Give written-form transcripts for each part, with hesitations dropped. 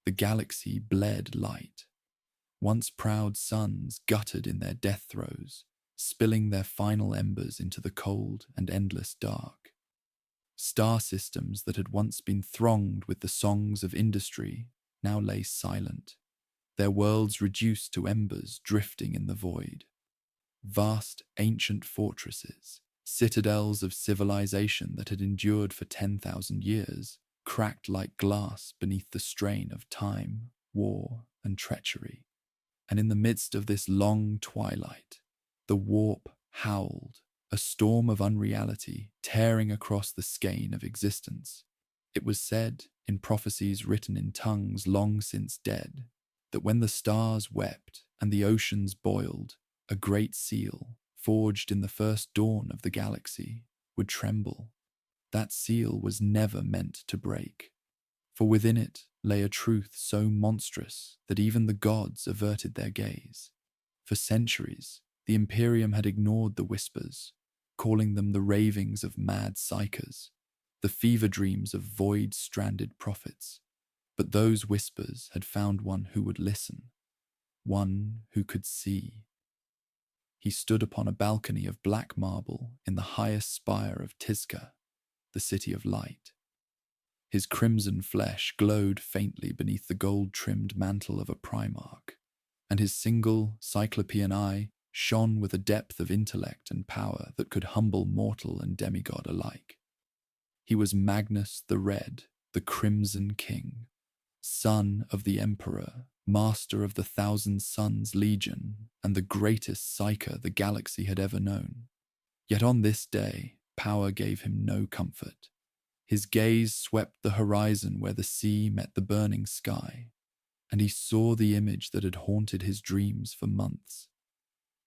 The galaxy bled light. Once proud suns guttered in their death throes, spilling their final embers into the cold and endless dark. Star systems that had once been thronged with the songs of industry now lay silent, their worlds reduced to embers drifting in the void. Vast ancient fortresses, citadels of civilization that had endured for 10,000 years, cracked like glass beneath the strain of time, war, and treachery. And in the midst of this long twilight, the warp howled, a storm of unreality tearing across the skein of existence. It was said, in prophecies written in tongues long since dead, that when the stars wept and the oceans boiled, a great seal, forged in the first dawn of the galaxy, would tremble. That seal was never meant to break, for within it lay a truth so monstrous that even the gods averted their gaze. For centuries, the Imperium had ignored the whispers, calling them the ravings of mad psychers, the fever dreams of void-stranded prophets. But those whispers had found one who would listen, one who could see. He stood upon a balcony of black marble in the highest spire of Tizca, the city of light. His crimson flesh glowed faintly beneath the gold-trimmed mantle of a Primarch, and his single cyclopean eye shone with a depth of intellect and power that could humble mortal and demigod alike. He was Magnus the Red, the Crimson King, son of the Emperor, master of the Thousand Suns Legion, and the greatest psyker the galaxy had ever known. Yet on this day, power gave him no comfort. His gaze swept the horizon where the sea met the burning sky, and he saw the image that had haunted his dreams for months.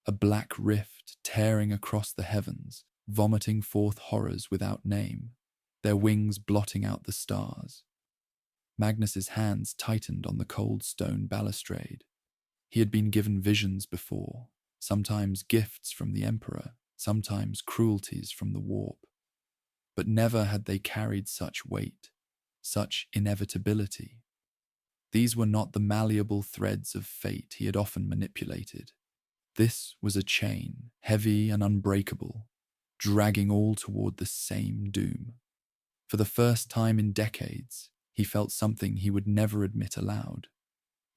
A black rift tearing across the heavens, vomiting forth horrors without name, their wings blotting out the stars. Magnus's hands tightened on the cold stone balustrade. He had been given visions before, sometimes gifts from the Emperor, sometimes cruelties from the warp. But never had they carried such weight, such inevitability. These were not the malleable threads of fate he had often manipulated. This was a chain, heavy and unbreakable, dragging all toward the same doom. For the first time in decades, he felt something he would never admit aloud: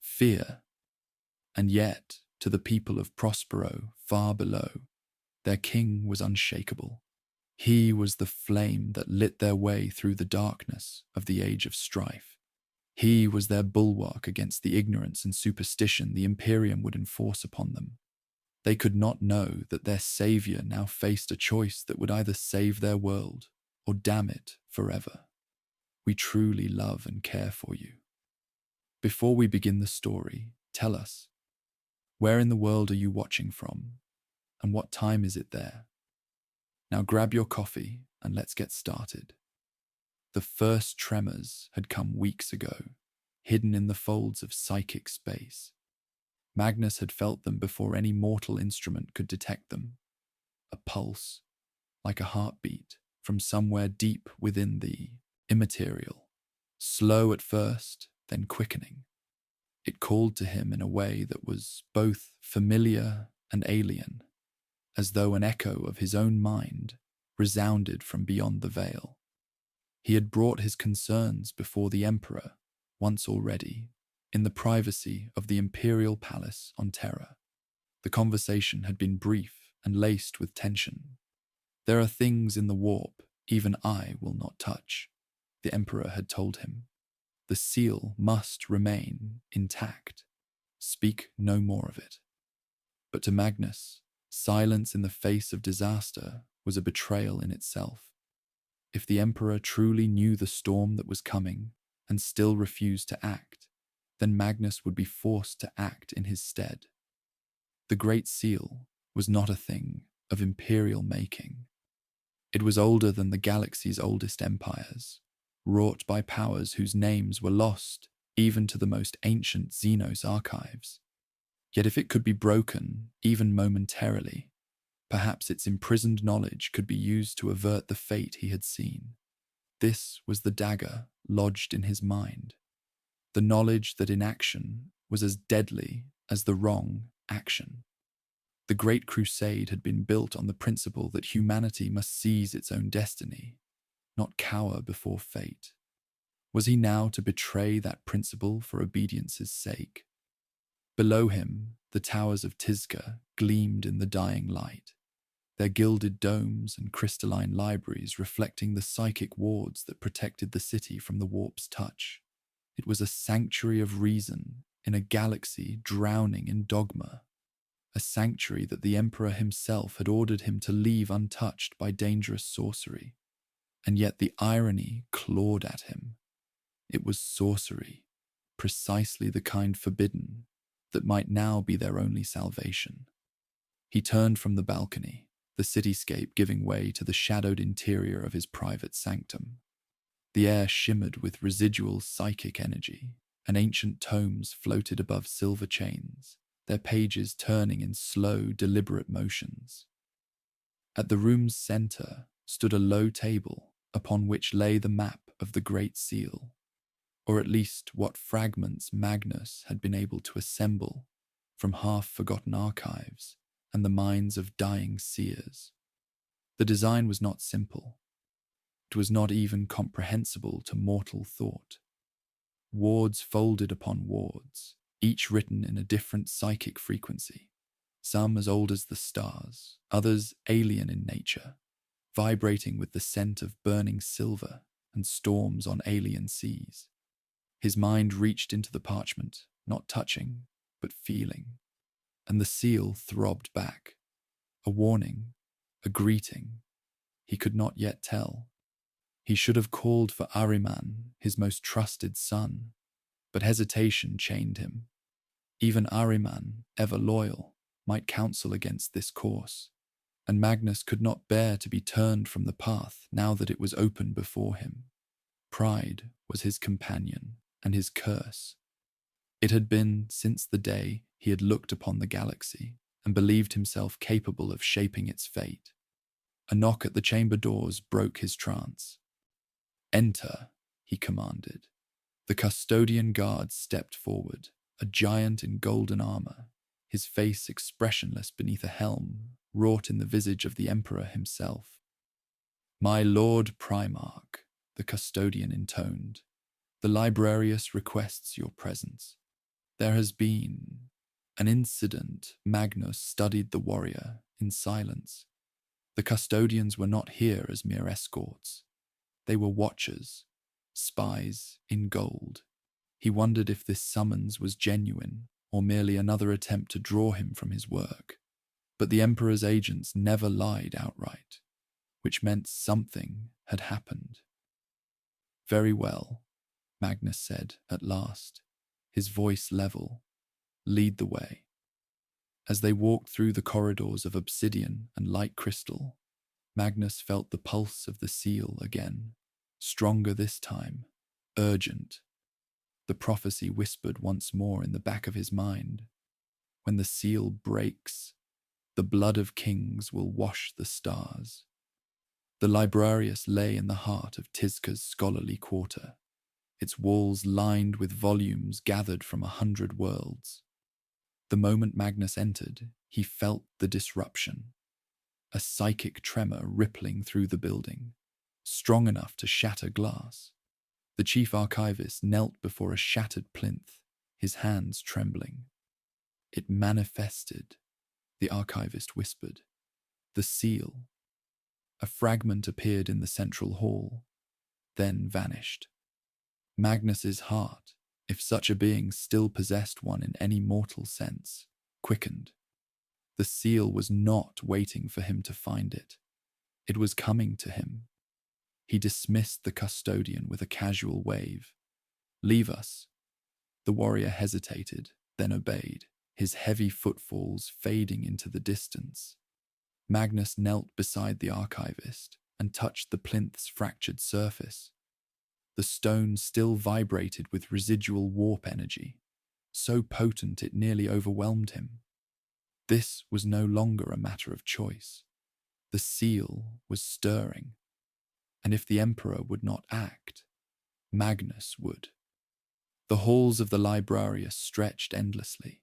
fear. And yet, to the people of Prospero, far below, their king was unshakable. He was the flame that lit their way through the darkness of the age of strife. He was their bulwark against the ignorance and superstition the Imperium would enforce upon them. They could not know that their savior now faced a choice that would either save their world or damn it forever. We truly love and care for you. Before we begin the story, tell us, where in the world are you watching from, and what time is it there? Now grab your coffee and let's get started. The first tremors had come weeks ago, hidden in the folds of psychic space. Magnus had felt them before any mortal instrument could detect them. A pulse, like a heartbeat, from somewhere deep within the immaterial, slow at first, then quickening. It called to him in a way that was both familiar and alien, as though an echo of his own mind resounded from beyond the veil. He had brought his concerns before the Emperor, once already, in the privacy of the Imperial Palace on Terra. The conversation had been brief and laced with tension. There are things in the warp even I will not touch, the Emperor had told him. The seal must remain intact. Speak no more of it. But to Magnus, silence in the face of disaster was a betrayal in itself. If the Emperor truly knew the storm that was coming and still refused to act, then Magnus would be forced to act in his stead. The Great Seal was not a thing of imperial making. It was older than the galaxy's oldest empires, wrought by powers whose names were lost even to the most ancient Xenos archives. Yet if it could be broken, even momentarily, perhaps its imprisoned knowledge could be used to avert the fate he had seen. This was the dagger lodged in his mind. the knowledge that inaction was as deadly as the wrong action. The Great Crusade had been built on the principle that humanity must seize its own destiny, not cower before fate. Was he now to betray that principle for obedience's sake? Below him, the towers of Tizca gleamed in the dying light, their gilded domes and crystalline libraries reflecting the psychic wards that protected the city from the warp's touch. It was a sanctuary of reason in a galaxy drowning in dogma, a sanctuary that the Emperor himself had ordered him to leave untouched by dangerous sorcery. And yet the irony clawed at him. It was sorcery, precisely the kind forbidden, that might now be their only salvation. He turned from the balcony, the cityscape giving way to the shadowed interior of his private sanctum. The air shimmered with residual psychic energy, and ancient tomes floated above silver chains, their pages turning in slow, deliberate motions. At the room's center stood a low table upon which lay the map of the Great Seal, or at least what fragments Magnus had been able to assemble from half-forgotten archives and the minds of dying seers. The design was not simple. It was not even comprehensible to mortal thought. Wards folded upon wards, each written in a different psychic frequency, some as old as the stars, others alien in nature, vibrating with the scent of burning silver and storms on alien seas. His mind reached into the parchment, not touching, but feeling, and the seal throbbed back. A warning, a greeting. He could not yet tell. He should have called for Ahriman, his most trusted son, but hesitation chained him. Even Ahriman, ever loyal, might counsel against this course, and Magnus could not bear to be turned from the path now that it was open before him. Pride was his companion and his curse. It had been since the day he had looked upon the galaxy and believed himself capable of shaping its fate. A knock at the chamber doors broke his trance. "Enter," he commanded. The custodian guard stepped forward, a giant in golden armor, his face expressionless beneath a helm wrought in the visage of the Emperor himself. "My Lord Primarch," the custodian intoned, "the librarius requests your presence. There has been an incident." Magnus studied the warrior in silence. The custodians were not here as mere escorts. They were watchers, spies in gold. He wondered if this summons was genuine or merely another attempt to draw him from his work. But the Emperor's agents never lied outright, which meant something had happened. "Very well," Magnus said at last, his voice level. "Lead the way." As they walked through the corridors of obsidian and light crystal, Magnus felt the pulse of the seal again, stronger this time, urgent. The prophecy whispered once more in the back of his mind. When the seal breaks, the blood of kings will wash the stars. The librarius lay in the heart of Tizca's scholarly quarter, its walls lined with volumes gathered from 100 worlds. The moment Magnus entered, he felt the disruption, a psychic tremor rippling through the building, strong enough to shatter glass. The chief archivist knelt before a shattered plinth, his hands trembling. "It manifested," the archivist whispered. "The seal." A fragment appeared in the central hall, then vanished. Magnus's heart, if such a being still possessed one in any mortal sense, quickened. The seal was not waiting for him to find it. It was coming to him. He dismissed the custodian with a casual wave. "Leave us." The warrior hesitated, then obeyed, his heavy footfalls fading into the distance. Magnus knelt beside the archivist and touched the plinth's fractured surface. The stone still vibrated with residual warp energy, so potent it nearly overwhelmed him. This was no longer a matter of choice. The seal was stirring, and if the Emperor would not act, Magnus would. The halls of the Librarius stretched endlessly,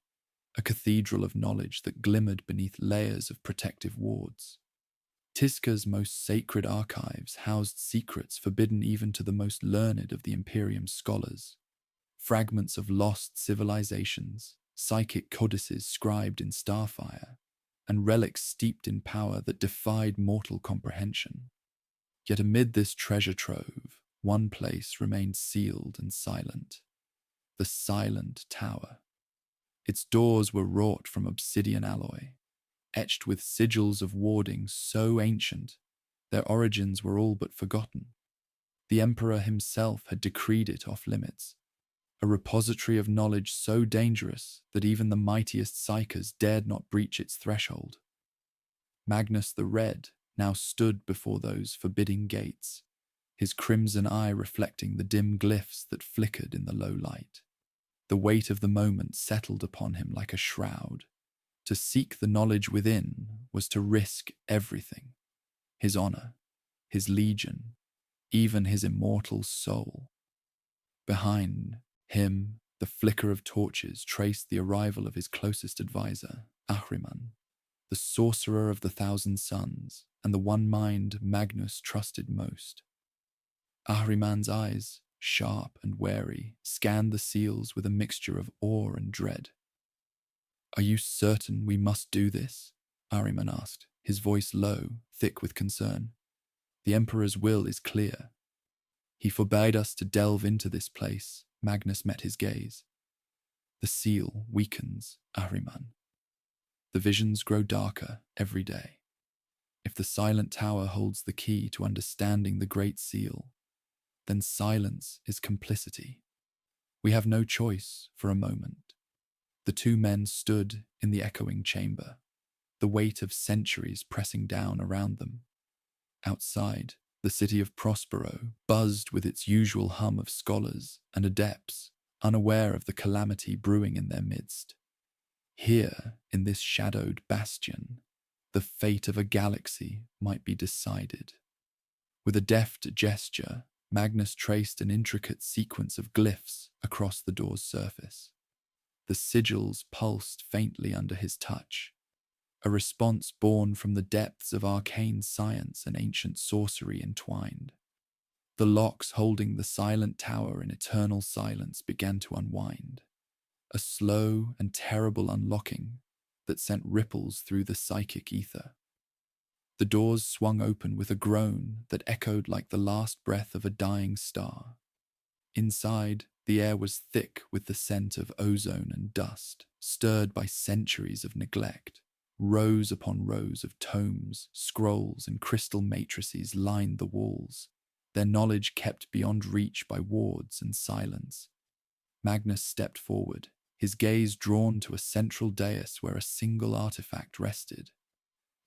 a cathedral of knowledge that glimmered beneath layers of protective wards. Tiska's most sacred archives housed secrets forbidden even to the most learned of the Imperium's scholars. Fragments of lost civilizations, psychic codices scribed in starfire, and relics steeped in power that defied mortal comprehension. Yet amid this treasure trove, one place remained sealed and silent: the Silent Tower. Its doors were wrought from obsidian alloy, etched with sigils of warding so ancient their origins were all but forgotten. The Emperor himself had decreed it off-limits, a repository of knowledge so dangerous that even the mightiest psychers dared not breach its threshold. Magnus the Red now stood before those forbidding gates, his crimson eye reflecting the dim glyphs that flickered in the low light. The weight of the moment settled upon him like a shroud. To seek the knowledge within was to risk everything: his honor, his legion, even his immortal soul. Behind him, the flicker of torches traced the arrival of his closest advisor, Ahriman, the sorcerer of the Thousand Suns, and the one mind Magnus trusted most. Ahriman's eyes, sharp and wary, scanned the seals with a mixture of awe and dread. "Are you certain we must do this?" Ahriman asked, his voice low, thick with concern. "The Emperor's will is clear. He forbade us to delve into this place." Magnus met his gaze. "The seal weakens, Ahriman. The visions grow darker every day. If the Silent Tower holds the key to understanding the Great Seal, then silence is complicity. We have no choice for a moment." The two men stood in the echoing chamber, the weight of centuries pressing down around them. Outside, the city of Prospero buzzed with its usual hum of scholars and adepts, unaware of the calamity brewing in their midst. Here, in this shadowed bastion, the fate of a galaxy might be decided. With a deft gesture, Magnus traced an intricate sequence of glyphs across the door's surface. The sigils pulsed faintly under his touch, a response born from the depths of arcane science and ancient sorcery entwined. The locks holding the Silent Tower in eternal silence began to unwind, a slow and terrible unlocking that sent ripples through the psychic ether. The doors swung open with a groan that echoed like the last breath of a dying star. Inside, the air was thick with the scent of ozone and dust, stirred by centuries of neglect. Rows upon rows of tomes, scrolls, and crystal matrices lined the walls, their knowledge kept beyond reach by wards and silence. Magnus stepped forward, his gaze drawn to a central dais where a single artifact rested,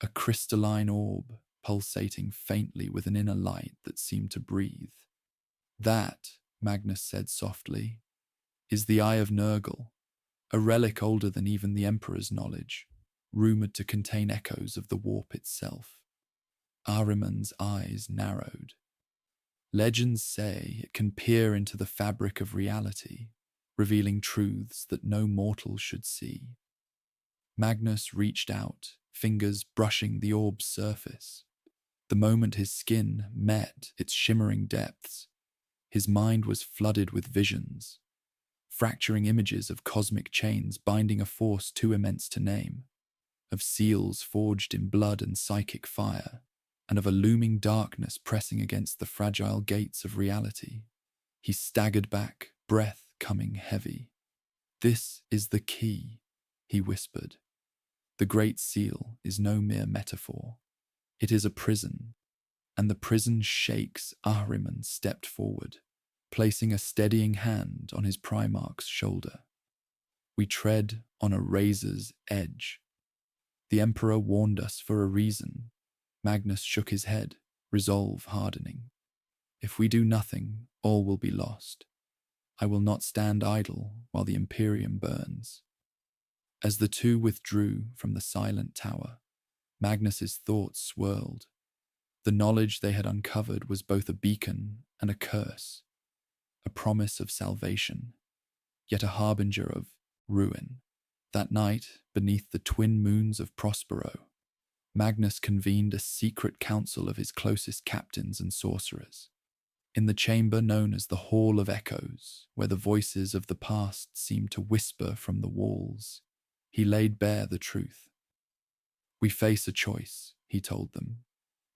a crystalline orb pulsating faintly with an inner light that seemed to breathe. "That," Magnus said softly, "is the Eye of Nurgle, a relic older than even the Emperor's knowledge, rumoured to contain echoes of the warp itself." Ahriman's eyes narrowed. "Legends say it can peer into the fabric of reality, revealing truths that no mortal should see." Magnus reached out, fingers brushing the orb's surface. The moment his skin met its shimmering depths, his mind was flooded with visions, fracturing images of cosmic chains binding a force too immense to name, of seals forged in blood and psychic fire, and of a looming darkness pressing against the fragile gates of reality. He staggered back, breath coming heavy. "This is the key," he whispered. "The Great Seal is no mere metaphor. It is a prison, and the prison shakes." Ahriman stepped forward, placing a steadying hand on his Primarch's shoulder. "We tread on a razor's edge. The Emperor warned us for a reason." Magnus shook his head, resolve hardening. "If we do nothing, all will be lost. I will not stand idle while the Imperium burns." As the two withdrew from the Silent Tower, Magnus's thoughts swirled. The knowledge they had uncovered was both a beacon and a curse, a promise of salvation, yet a harbinger of ruin. That night, beneath the twin moons of Prospero, Magnus convened a secret council of his closest captains and sorcerers. In the chamber known as the Hall of Echoes, where the voices of the past seemed to whisper from the walls, he laid bare the truth. "We face a choice," he told them,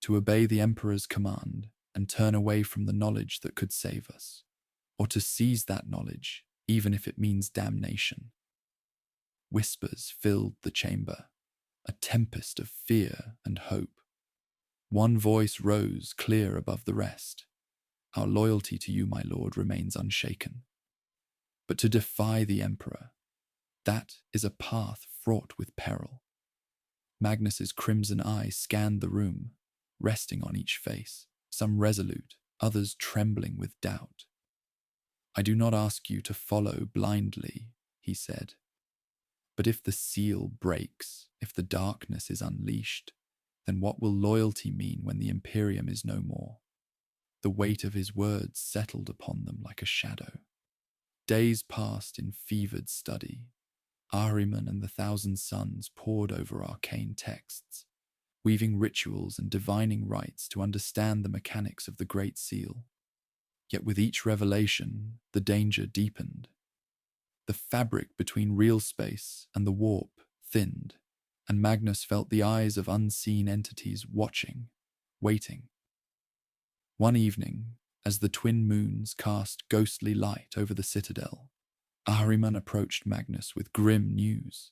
"to obey the Emperor's command and turn away from the knowledge that could save us, or to seize that knowledge, even if it means damnation." Whispers filled the chamber, a tempest of fear and hope. One voice rose clear above the rest. "Our loyalty to you, my lord, remains unshaken. But to defy the Emperor, that is a path fraught with peril." Magnus's crimson eye scanned the room, resting on each face, some resolute, others trembling with doubt. "I do not ask you to follow blindly," he said. "But if the seal breaks, if the darkness is unleashed, then what will loyalty mean when the Imperium is no more?" The weight of his words settled upon them like a shadow. Days passed in fevered study. Ahriman and the Thousand Suns pored over arcane texts, weaving rituals and divining rites to understand the mechanics of the Great Seal. Yet with each revelation, the danger deepened. The fabric between real space and the warp thinned, and Magnus felt the eyes of unseen entities watching, waiting. One evening, as the twin moons cast ghostly light over the citadel, Ahriman approached Magnus with grim news.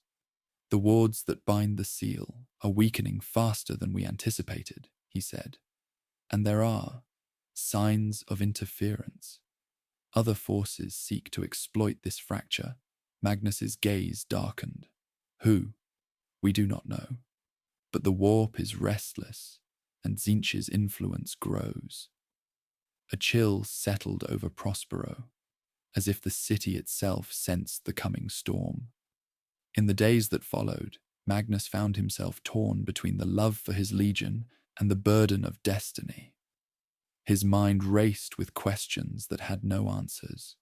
"The wards that bind the seal are weakening faster than we anticipated," he said. "And there are signs of interference. Other forces seek to exploit this fracture." Magnus's gaze darkened. "Who? We do not know. But the warp is restless, and Tzeentch's influence grows." A chill settled over Prospero, as if the city itself sensed the coming storm. In the days that followed, Magnus found himself torn between the love for his legion and the burden of destiny. His mind raced with questions that had no answers.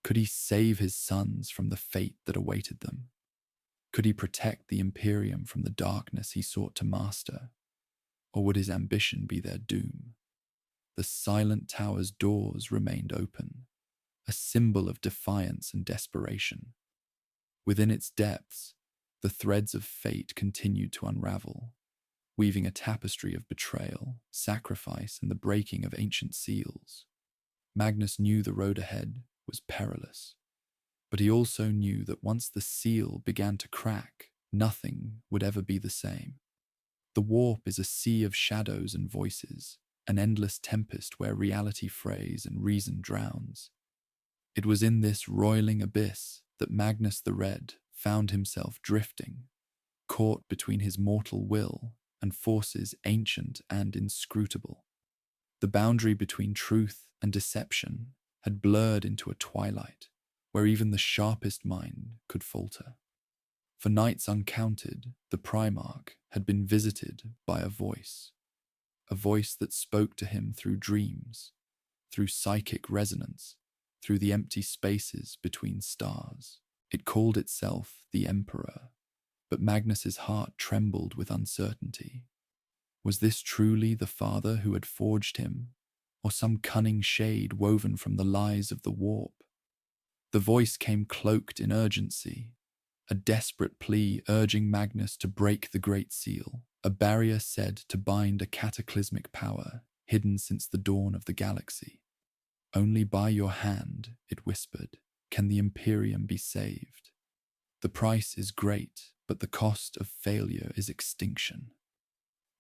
Could he save his sons from the fate that awaited them? Could he protect the Imperium from the darkness he sought to master? Or would his ambition be their doom? The silent tower's doors remained open, a symbol of defiance and desperation. Within its depths, the threads of fate continued to unravel, weaving a tapestry of betrayal, sacrifice, and the breaking of ancient seals. Magnus knew the road ahead was perilous, but he also knew that once the seal began to crack, nothing would ever be the same. The warp is a sea of shadows and voices, an endless tempest where reality frays and reason drowns. It was in this roiling abyss that Magnus the Red found himself drifting, caught between his mortal will and forces ancient and inscrutable. The boundary between truth and deception had blurred into a twilight where even the sharpest mind could falter. For nights uncounted, the Primarch had been visited by a voice that spoke to him through dreams, through psychic resonance, through the empty spaces between stars. It called itself the Emperor, but Magnus's heart trembled with uncertainty. Was this truly the father who had forged him, or some cunning shade woven from the lies of the warp? The voice came cloaked in urgency, a desperate plea urging Magnus to break the Great Seal, a barrier said to bind a cataclysmic power hidden since the dawn of the galaxy. "Only by your hand," it whispered, "can the Imperium be saved. The price is great, but the cost of failure is extinction."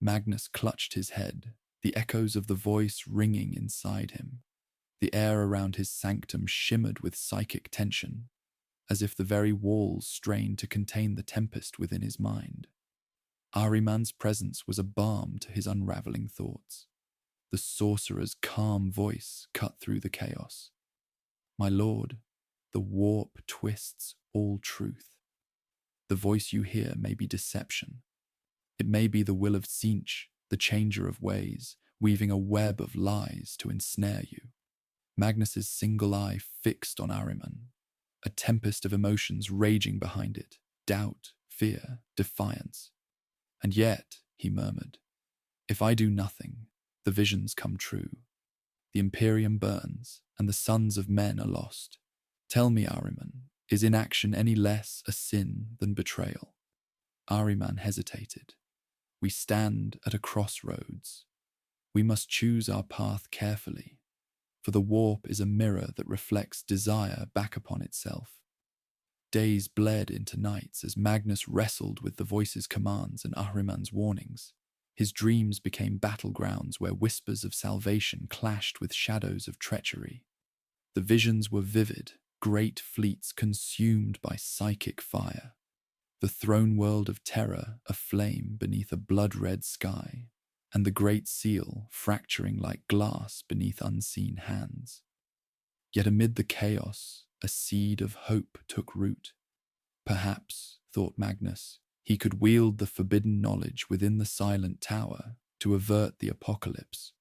Magnus clutched his head, the echoes of the voice ringing inside him. The air around his sanctum shimmered with psychic tension, as if the very walls strained to contain the tempest within his mind. Ahriman's presence was a balm to his unraveling thoughts. The sorcerer's calm voice cut through the chaos. "My lord, the warp twists all truth. The voice you hear may be deception. It may be the will of Tzeentch, the changer of ways, weaving a web of lies to ensnare you." Magnus's single eye fixed on Ahriman, a tempest of emotions raging behind it, doubt, fear, defiance. And yet, he murmured, if I do nothing, the visions come true. The Imperium burns, and the sons of men are lost. Tell me, Ahriman, is inaction any less a sin than betrayal? Ahriman hesitated. We stand at a crossroads. We must choose our path carefully, for the warp is a mirror that reflects desire back upon itself. Days bled into nights as Magnus wrestled with the voice's commands and Ahriman's warnings. His dreams became battlegrounds where whispers of salvation clashed with shadows of treachery. The visions were vivid, great fleets consumed by psychic fire. The throne world of terror aflame beneath a blood-red sky, and the great seal fracturing like glass beneath unseen hands. Yet amid the chaos, a seed of hope took root. Perhaps, thought Magnus, he could wield the forbidden knowledge within the silent tower to avert the apocalypse,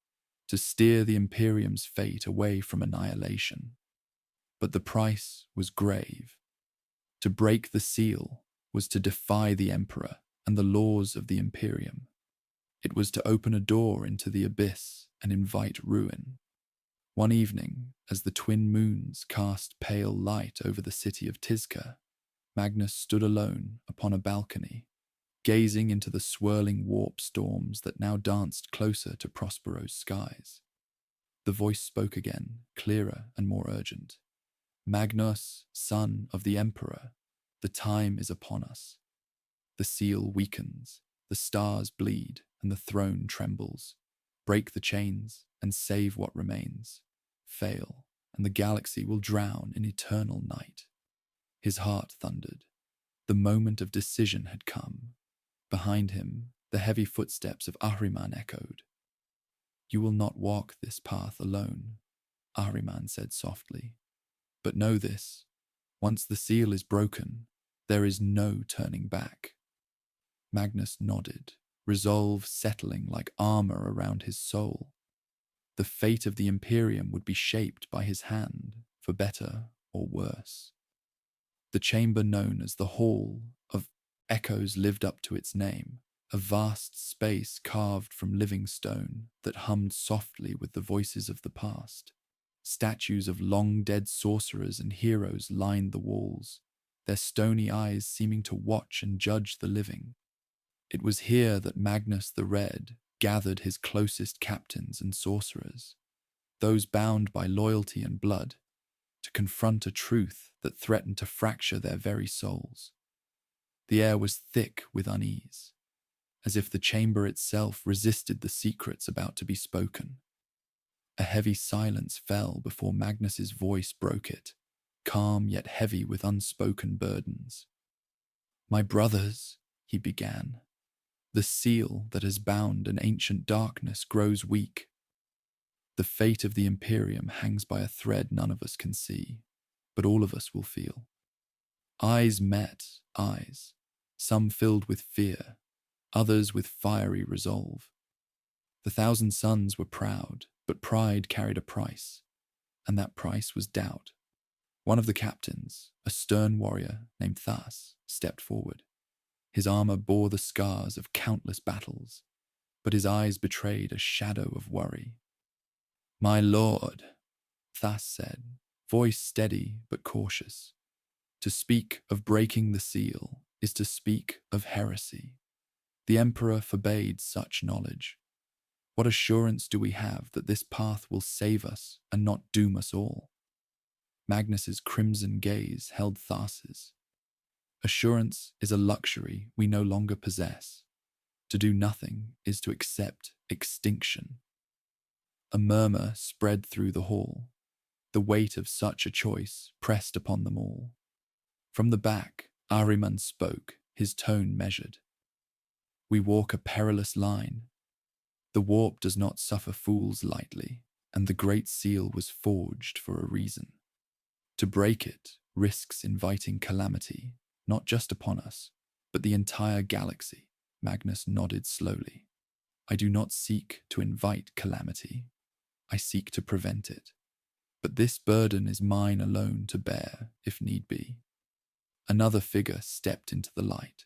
to steer the Imperium's fate away from annihilation. But the price was grave. To break the seal was to defy the Emperor and the laws of the Imperium. It was to open a door into the abyss and invite ruin. One evening, as the twin moons cast pale light over the city of Tizca, Magnus stood alone upon a balcony, gazing into the swirling warp storms that now danced closer to Prospero's skies. The voice spoke again, clearer and more urgent. Magnus, son of the Emperor, the time is upon us. The seal weakens, the stars bleed, and the throne trembles. Break the chains and save what remains. Fail, and the galaxy will drown in eternal night. His heart thundered. The moment of decision had come. Behind him, the heavy footsteps of Ahriman echoed. You will not walk this path alone, Ahriman said softly. But know this, once the seal is broken, there is no turning back. Magnus nodded, resolve settling like armor around his soul. The fate of the Imperium would be shaped by his hand, for better or worse. The chamber known as the Hall of Echoes lived up to its name, a vast space carved from living stone that hummed softly with the voices of the past. Statues of long-dead sorcerers and heroes lined the walls, their stony eyes seeming to watch and judge the living. It was here that Magnus the Red gathered his closest captains and sorcerers, those bound by loyalty and blood, to confront a truth that threatened to fracture their very souls. The air was thick with unease, as if the chamber itself resisted the secrets about to be spoken. A heavy silence fell before Magnus's voice broke it, calm yet heavy with unspoken burdens. My brothers, he began, the seal that has bound an ancient darkness grows weak. The fate of the Imperium hangs by a thread none of us can see, but all of us will feel. Eyes met eyes, some filled with fear, others with fiery resolve. The 1,000 Suns were proud, but pride carried a price, and that price was doubt. One of the captains, a stern warrior named Thas, stepped forward. His armor bore the scars of countless battles, but his eyes betrayed a shadow of worry. My lord, Thas said, voice steady but cautious. To speak of breaking the seal is to speak of heresy. The Emperor forbade such knowledge. What assurance do we have that this path will save us and not doom us all? Magnus's crimson gaze held Thas's. Assurance is a luxury we no longer possess. To do nothing is to accept extinction. A murmur spread through the hall. The weight of such a choice pressed upon them all. From the back, Ahriman spoke, his tone measured. We walk a perilous line. The warp does not suffer fools lightly, and the Great Seal was forged for a reason. To break it risks inviting calamity, not just upon us, but the entire galaxy. Magnus nodded slowly. I do not seek to invite calamity. I seek to prevent it. But this burden is mine alone to bear, if need be. Another figure stepped into the light.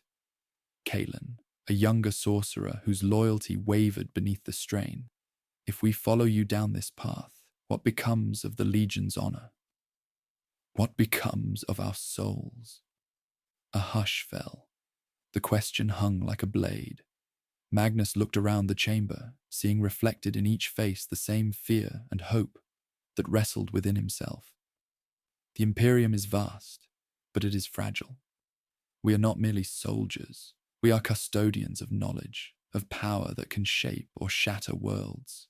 Kalen, a younger sorcerer whose loyalty wavered beneath the strain. If we follow you down this path, what becomes of the Legion's honor? What becomes of our souls? A hush fell. The question hung like a blade. Magnus looked around the chamber, seeing reflected in each face the same fear and hope that wrestled within himself. The Imperium is vast, but it is fragile. We are not merely soldiers. We are custodians of knowledge, of power that can shape or shatter worlds.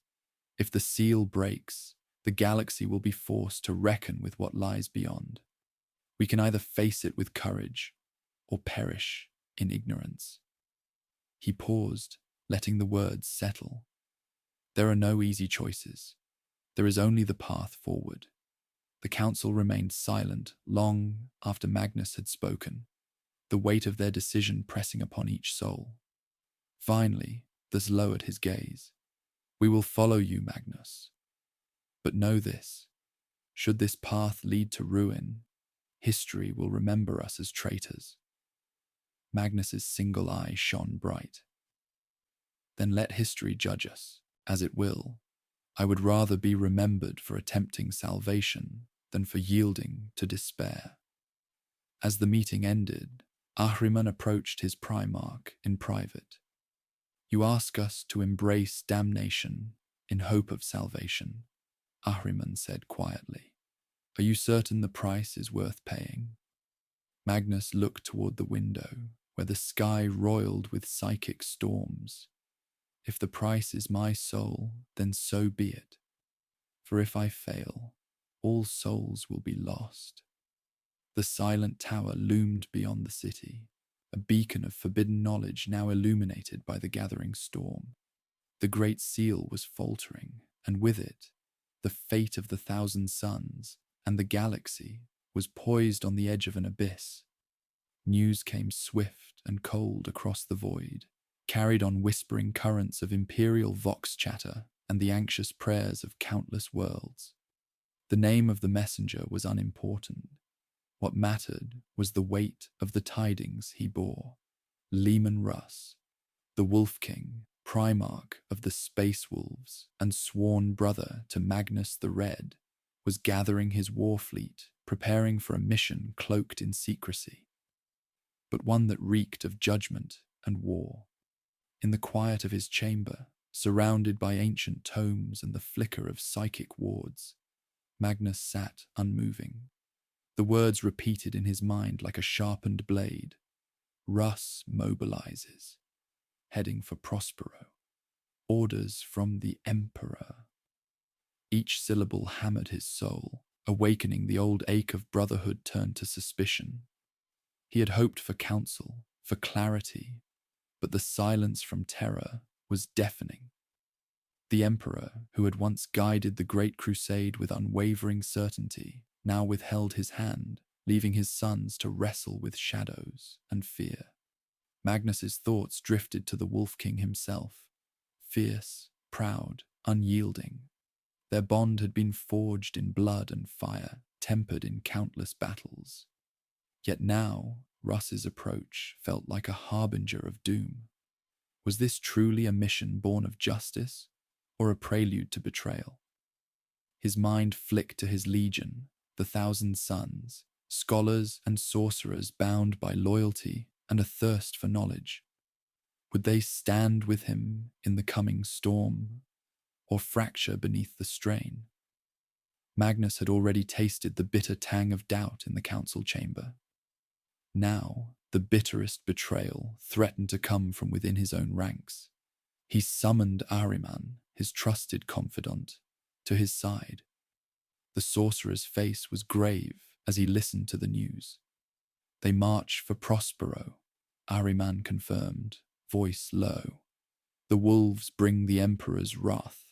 If the seal breaks, the galaxy will be forced to reckon with what lies beyond. We can either face it with courage or perish in ignorance. He paused, letting the words settle. There are no easy choices. There is only the path forward. The council remained silent long after Magnus had spoken, the weight of their decision pressing upon each soul. Finally, Thus lowered his gaze. We will follow you, Magnus. But know this, should this path lead to ruin, history will remember us as traitors. Magnus's single eye shone bright. Then let history judge us, as it will. I would rather be remembered for attempting salvation than for yielding to despair. As the meeting ended, Ahriman approached his Primarch in private. You ask us to embrace damnation in hope of salvation, Ahriman said quietly. Are you certain the price is worth paying? Magnus looked toward the window, where the sky roiled with psychic storms. If the price is my soul, then so be it. For if I fail, all souls will be lost. The silent tower loomed beyond the city, a beacon of forbidden knowledge now illuminated by the gathering storm. The great seal was faltering, and with it, the fate of the thousand suns and the galaxy was poised on the edge of an abyss. News came swift and cold across the void, carried on whispering currents of imperial vox chatter and the anxious prayers of countless worlds. The name of the messenger was unimportant. What mattered was the weight of the tidings he bore. Leman Russ, the Wolf King, Primarch of the Space Wolves and sworn brother to Magnus the Red, was gathering his war fleet, preparing for a mission cloaked in secrecy, but one that reeked of judgment and war. In the quiet of his chamber, surrounded by ancient tomes and the flicker of psychic wards, Magnus sat unmoving. The words repeated in his mind like a sharpened blade. Russ mobilizes, heading for Prospero. Orders from the Emperor. Each syllable hammered his soul, awakening the old ache of brotherhood turned to suspicion. He had hoped for counsel, for clarity, but the silence from terror was deafening. The Emperor, who had once guided the Great Crusade with unwavering certainty, now withheld his hand, leaving his sons to wrestle with shadows and fear. Magnus's thoughts drifted to the Wolf King himself, fierce, proud, unyielding. Their bond had been forged in blood and fire, tempered in countless battles. Yet now, Russ's approach felt like a harbinger of doom. Was this truly a mission born of justice, or a prelude to betrayal? His mind flicked to his legion, the thousand sons, scholars and sorcerers bound by loyalty and a thirst for knowledge. Would they stand with him in the coming storm, or fracture beneath the strain? Magnus had already tasted the bitter tang of doubt in the council chamber. Now, the bitterest betrayal threatened to come from within his own ranks. He summoned Ahriman, his trusted confidant, to his side. The sorcerer's face was grave as he listened to the news. They march for Prospero, Ahriman confirmed, voice low. The wolves bring the Emperor's wrath.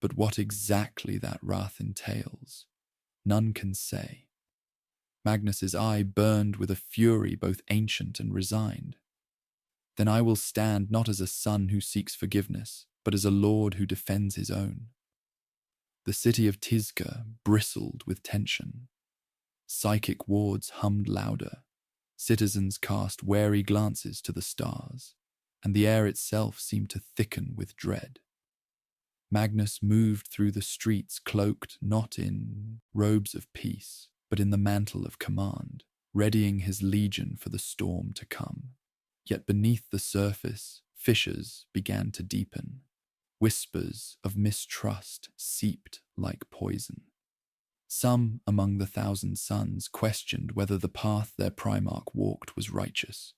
But what exactly that wrath entails, none can say. Magnus's eye burned with a fury both ancient and resigned. Then I will stand not as a son who seeks forgiveness, but as a lord who defends his own. The city of Tizca bristled with tension. Psychic wards hummed louder. Citizens cast wary glances to the stars, and the air itself seemed to thicken with dread. Magnus moved through the streets cloaked not in robes of peace, but in the mantle of command, readying his legion for the storm to come. Yet beneath the surface, fissures began to deepen. Whispers of mistrust seeped like poison. Some among the 1,000 Suns questioned whether the path their Primarch walked was righteous.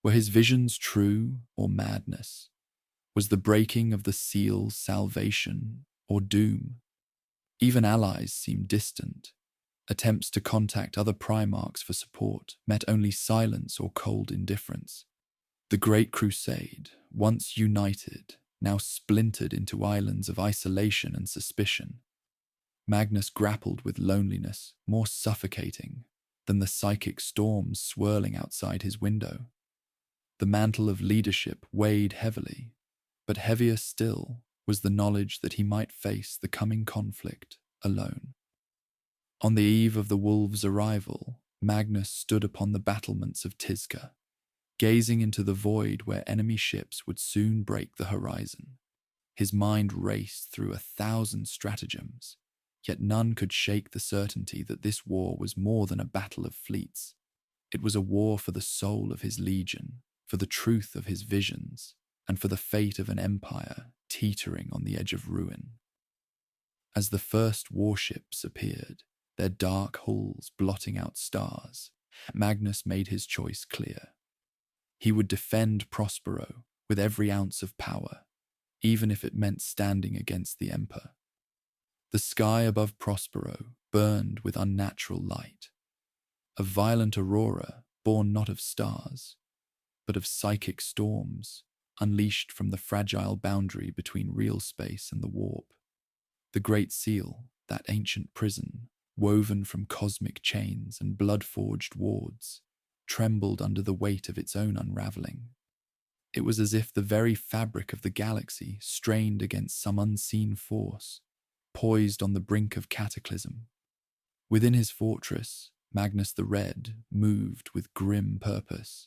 Were his visions true or madness? Was the breaking of the seal salvation or doom? Even allies seemed distant. Attempts to contact other Primarchs for support met only silence or cold indifference. The Great Crusade, once united, now splintered into islands of isolation and suspicion. Magnus grappled with loneliness, more suffocating than the psychic storms swirling outside his window. The mantle of leadership weighed heavily, but heavier still was the knowledge that he might face the coming conflict alone. On the eve of the wolves' arrival, Magnus stood upon the battlements of Tizca, gazing into the void where enemy ships would soon break the horizon. His mind raced through 1,000 stratagems, yet none could shake the certainty that this war was more than a battle of fleets. It was a war for the soul of his legion, for the truth of his visions, and for the fate of an empire teetering on the edge of ruin. As the first warships appeared, their dark hulls blotting out stars, Magnus made his choice clear. He would defend Prospero with every ounce of power, even if it meant standing against the Emperor. The sky above Prospero burned with unnatural light, a violent aurora born not of stars, but of psychic storms unleashed from the fragile boundary between real space and the warp. The Great Seal, that ancient prison, woven from cosmic chains and blood-forged wards, trembled under the weight of its own unraveling. It was as if the very fabric of the galaxy strained against some unseen force, poised on the brink of cataclysm. Within his fortress, Magnus the Red moved with grim purpose.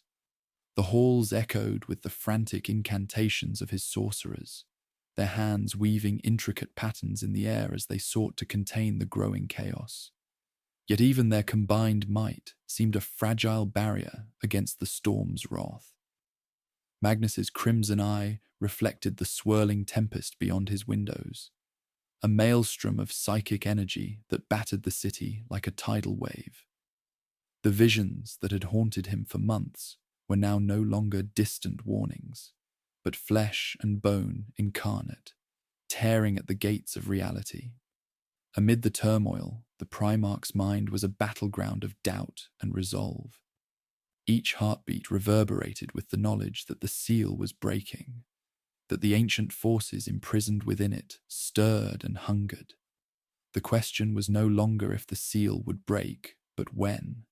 The halls echoed with the frantic incantations of his sorcerers, their hands weaving intricate patterns in the air as they sought to contain the growing chaos. Yet even their combined might seemed a fragile barrier against the storm's wrath. Magnus's crimson eye reflected the swirling tempest beyond his windows, a maelstrom of psychic energy that battered the city like a tidal wave. The visions that had haunted him for months were now no longer distant warnings, but flesh and bone incarnate, tearing at the gates of reality. Amid the turmoil, the Primarch's mind was a battleground of doubt and resolve. Each heartbeat reverberated with the knowledge that the seal was breaking, that the ancient forces imprisoned within it stirred and hungered. The question was no longer if the seal would break, but when.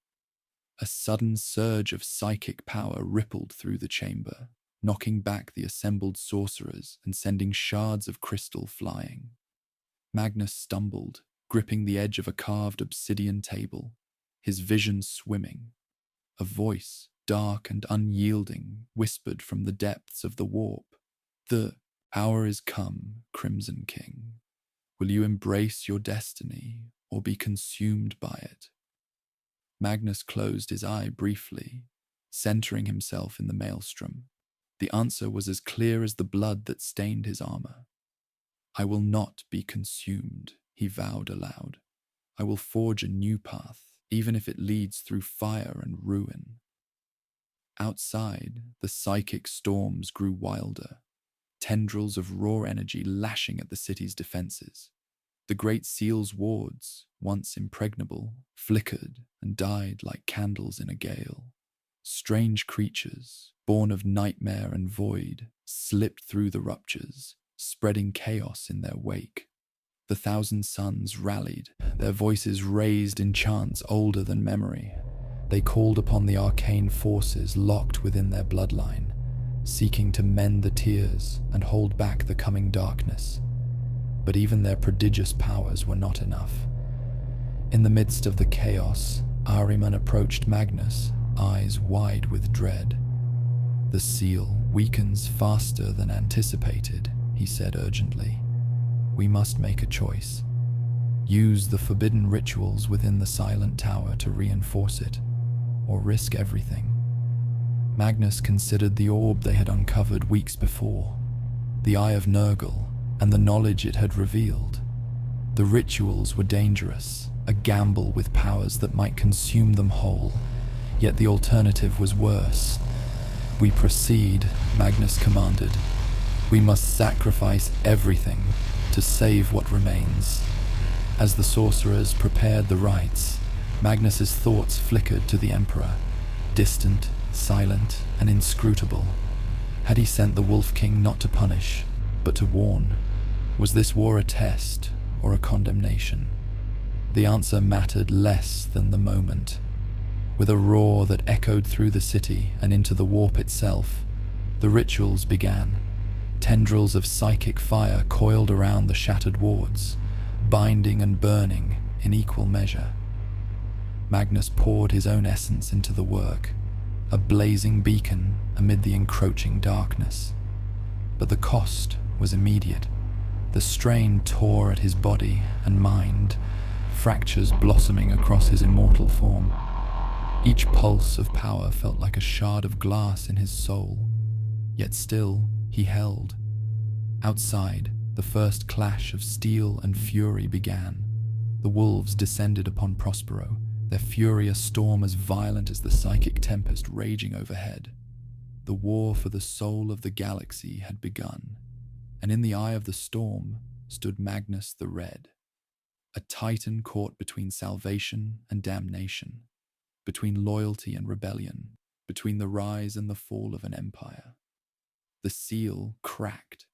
A sudden surge of psychic power rippled through the chamber, knocking back the assembled sorcerers and sending shards of crystal flying. Magnus stumbled, gripping the edge of a carved obsidian table, his vision swimming. A voice, dark and unyielding, whispered from the depths of the warp. "The hour is come, Crimson King. Will you embrace your destiny or be consumed by it?" Magnus closed his eye briefly, centering himself in the maelstrom. The answer was as clear as the blood that stained his armor. "I will not be consumed," he vowed aloud. "I will forge a new path, even if it leads through fire and ruin." Outside, the psychic storms grew wilder, tendrils of raw energy lashing at the city's defenses. The Great Seal's wards, once impregnable, flickered and died like candles in a gale. Strange creatures, born of nightmare and void, slipped through the ruptures, spreading chaos in their wake. The 1,000 Suns rallied, their voices raised in chants older than memory. They called upon the arcane forces locked within their bloodline, seeking to mend the tears and hold back the coming darkness. But even their prodigious powers were not enough. In the midst of the chaos, Ahriman approached Magnus, eyes wide with dread. "The seal weakens faster than anticipated," he said urgently. "We must make a choice. Use the forbidden rituals within the silent tower to reinforce it, or risk everything." Magnus considered the orb they had uncovered weeks before, the Eye of Nurgle, and the knowledge it had revealed. The rituals were dangerous, a gamble with powers that might consume them whole, yet the alternative was worse. "We proceed," Magnus commanded. "We must sacrifice everything to save what remains." As the sorcerers prepared the rites, Magnus's thoughts flickered to the Emperor, distant, silent, and inscrutable. Had he sent the Wolf King not to punish, but to warn? Was this war a test or a condemnation? The answer mattered less than the moment. With a roar that echoed through the city and into the warp itself, the rituals began. Tendrils of psychic fire coiled around the shattered wards, binding and burning in equal measure. Magnus poured his own essence into the work, a blazing beacon amid the encroaching darkness. But the cost was immediate. The strain tore at his body and mind, fractures blossoming across his immortal form. Each pulse of power felt like a shard of glass in his soul, yet still he held. Outside, the first clash of steel and fury began. The wolves descended upon Prospero, their fury a storm as violent as the psychic tempest raging overhead. The war for the soul of the galaxy had begun, and in the eye of the storm stood Magnus the Red, a titan caught between salvation and damnation, between loyalty and rebellion, between the rise and the fall of an empire. The seal cracked.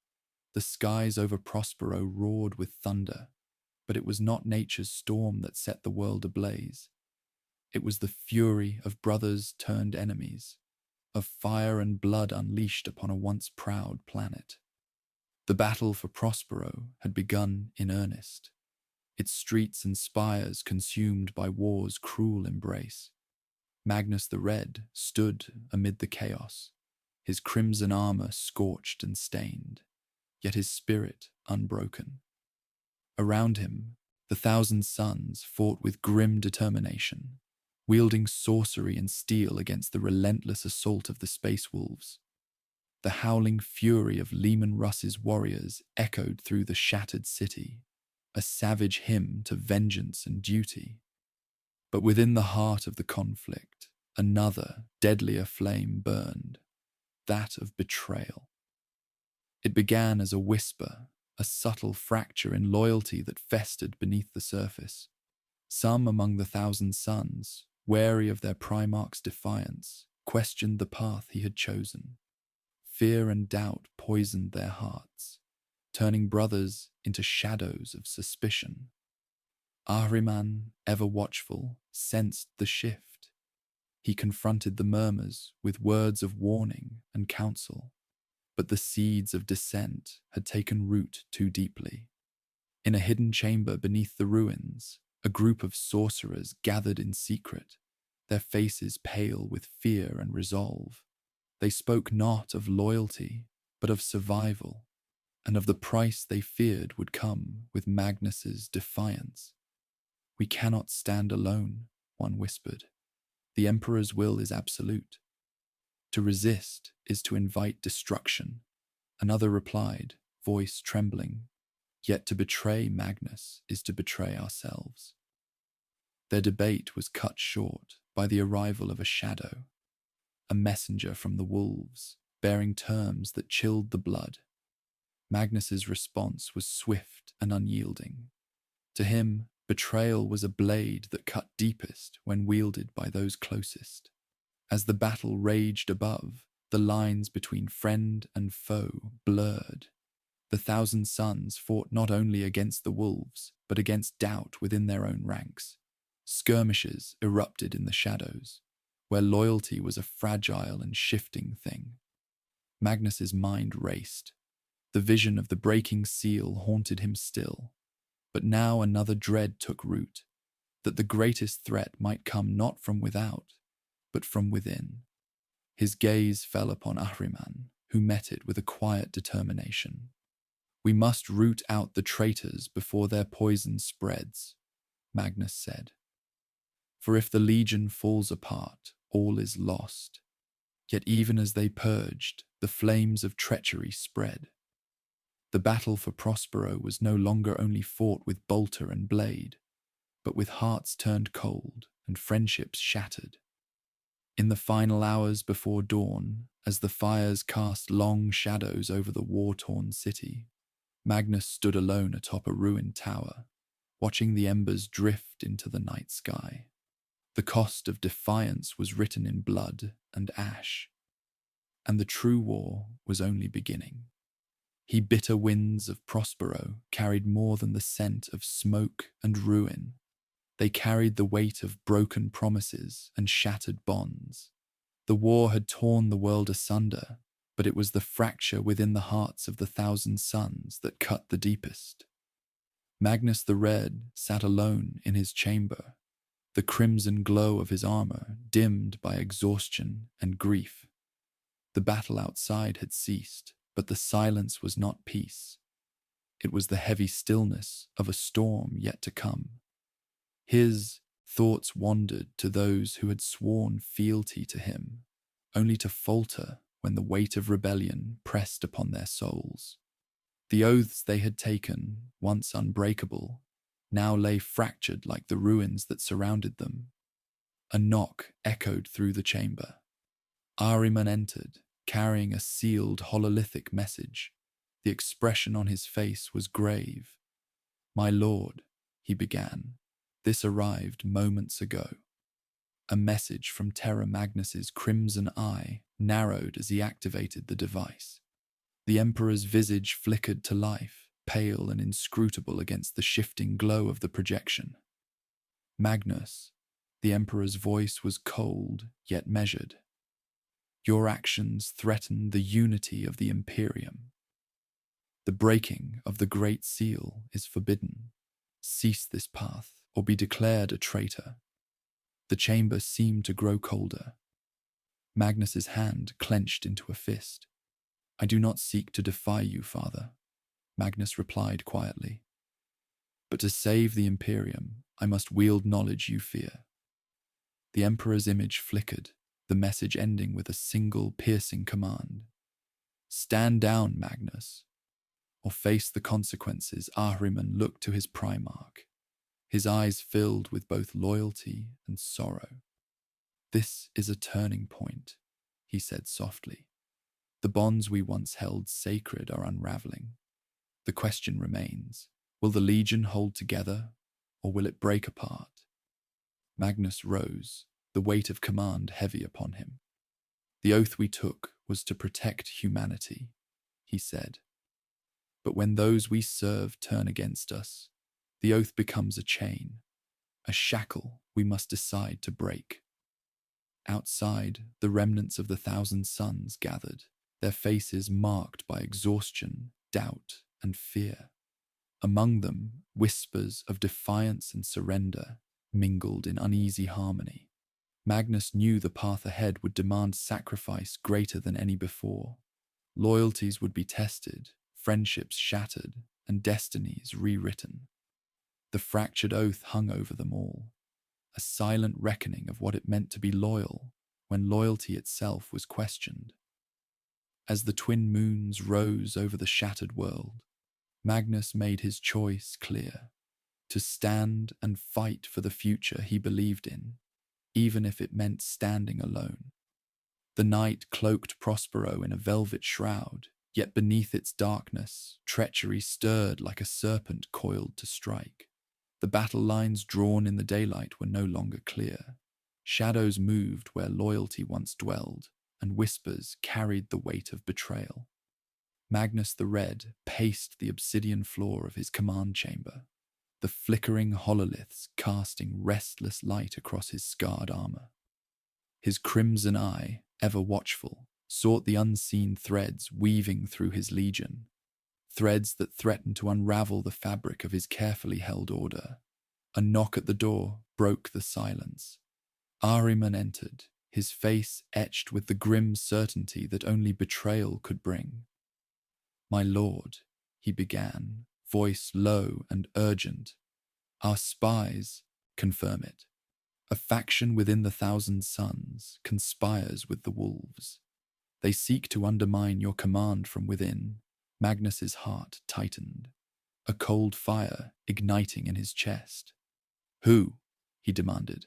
The skies over Prospero roared with thunder, but it was not nature's storm that set the world ablaze. It was the fury of brothers turned enemies, of fire and blood unleashed upon a once proud planet. The battle for Prospero had begun in earnest, its streets and spires consumed by war's cruel embrace. Magnus the Red stood amid the chaos, his crimson armor scorched and stained, yet his spirit unbroken. Around him, the 1,000 suns fought with grim determination, wielding sorcery and steel against the relentless assault of the space wolves. The howling fury of Leman Russ's warriors echoed through the shattered city, a savage hymn to vengeance and duty. But within the heart of the conflict, another, deadlier flame burned, that of betrayal. It began as a whisper, a subtle fracture in loyalty that festered beneath the surface. Some among the 1,000 suns, wary of their Primarch's defiance, questioned the path he had chosen. Fear and doubt poisoned their hearts, turning brothers into shadows of suspicion. Ahriman, ever watchful, sensed the shift. He confronted the murmurs with words of warning and counsel, but the seeds of dissent had taken root too deeply. In a hidden chamber beneath the ruins, a group of sorcerers gathered in secret, their faces pale with fear and resolve. They spoke not of loyalty, but of survival, and of the price they feared would come with Magnus's defiance. "We cannot stand alone," one whispered. "The Emperor's will is absolute. To resist is to invite destruction," another replied, voice trembling. "Yet to betray Magnus is to betray ourselves." Their debate was cut short by the arrival of a shadow, a messenger from the wolves, bearing terms that chilled the blood. Magnus's response was swift and unyielding. To him, betrayal was a blade that cut deepest when wielded by those closest. As the battle raged above, the lines between friend and foe blurred. The 1,000 suns fought not only against the wolves, but against doubt within their own ranks. Skirmishes erupted in the shadows, where loyalty was a fragile and shifting thing. Magnus's mind raced. The vision of the breaking seal haunted him still, but now another dread took root, that the greatest threat might come not from without, but from within. His gaze fell upon Ahriman, who met it with a quiet determination. "We must root out the traitors before their poison spreads," Magnus said. "For if the legion falls apart, all is lost." Yet even as they purged, the flames of treachery spread. The battle for Prospero was no longer only fought with bolter and blade, but with hearts turned cold and friendships shattered. In the final hours before dawn, as the fires cast long shadows over the war-torn city, Magnus stood alone atop a ruined tower, watching the embers drift into the night sky. The cost of defiance was written in blood and ash, and the true war was only beginning. The bitter winds of Prospero carried more than the scent of smoke and ruin. They carried the weight of broken promises and shattered bonds. The war had torn the world asunder, but it was the fracture within the hearts of the 1,000 suns that cut the deepest. Magnus the Red sat alone in his chamber, the crimson glow of his armor dimmed by exhaustion and grief. The battle outside had ceased, but the silence was not peace. It was the heavy stillness of a storm yet to come. His thoughts wandered to those who had sworn fealty to him, only to falter when the weight of rebellion pressed upon their souls. The oaths they had taken, once unbreakable, now lay fractured like the ruins that surrounded them. A knock echoed through the chamber. Ahriman entered, carrying a sealed hololithic message. The expression on his face was grave. "My lord," he began, "this arrived moments ago." A message from Terra Magnus's crimson eye narrowed as he activated the device. The Emperor's visage flickered to life, pale and inscrutable against the shifting glow of the projection. "Magnus," the Emperor's voice was cold yet measured. "Your actions threaten the unity of the Imperium. The breaking of the Great Seal is forbidden. Cease this path, or be declared a traitor." The chamber seemed to grow colder. Magnus's hand clenched into a fist. "I do not seek to defy you, father," Magnus replied quietly. "But to save the Imperium, I must wield knowledge you fear." The Emperor's image flickered, the message ending with a single piercing command. "Stand down, Magnus, or face the consequences." Ahriman looked to his Primarch, his eyes filled with both loyalty and sorrow. "This is a turning point," he said softly. "The bonds we once held sacred are unraveling. The question remains, will the Legion hold together, or will it break apart?" Magnus rose, the weight of command heavy upon him. "The oath we took was to protect humanity," he said. "But when those we serve turn against us, the oath becomes a chain, a shackle we must decide to break." Outside, the remnants of the 1,000 suns gathered, their faces marked by exhaustion, doubt, and fear. Among them, whispers of defiance and surrender mingled in uneasy harmony. Magnus knew the path ahead would demand sacrifice greater than any before. Loyalties would be tested, friendships shattered, and destinies rewritten. The fractured oath hung over them all, a silent reckoning of what it meant to be loyal when loyalty itself was questioned. As the twin moons rose over the shattered world, Magnus made his choice clear: to stand and fight for the future he believed in, even if it meant standing alone. The night cloaked Prospero in a velvet shroud, yet beneath its darkness, treachery stirred like a serpent coiled to strike. The battle lines drawn in the daylight were no longer clear. Shadows moved where loyalty once dwelled, and whispers carried the weight of betrayal. Magnus the Red paced the obsidian floor of his command chamber, the flickering hololiths casting restless light across his scarred armor. His crimson eye, ever watchful, sought the unseen threads weaving through his legion. threads that threatened to unravel the fabric of his carefully held order. A knock at the door broke the silence. Ahriman entered, his face etched with the grim certainty that only betrayal could bring. "My lord," he began, voice low and urgent, "our spies confirm it. A faction within the Thousand Sons conspires with the wolves. They seek to undermine your command from within." Magnus's heart tightened, a cold fire igniting in his chest. "Who?" he demanded.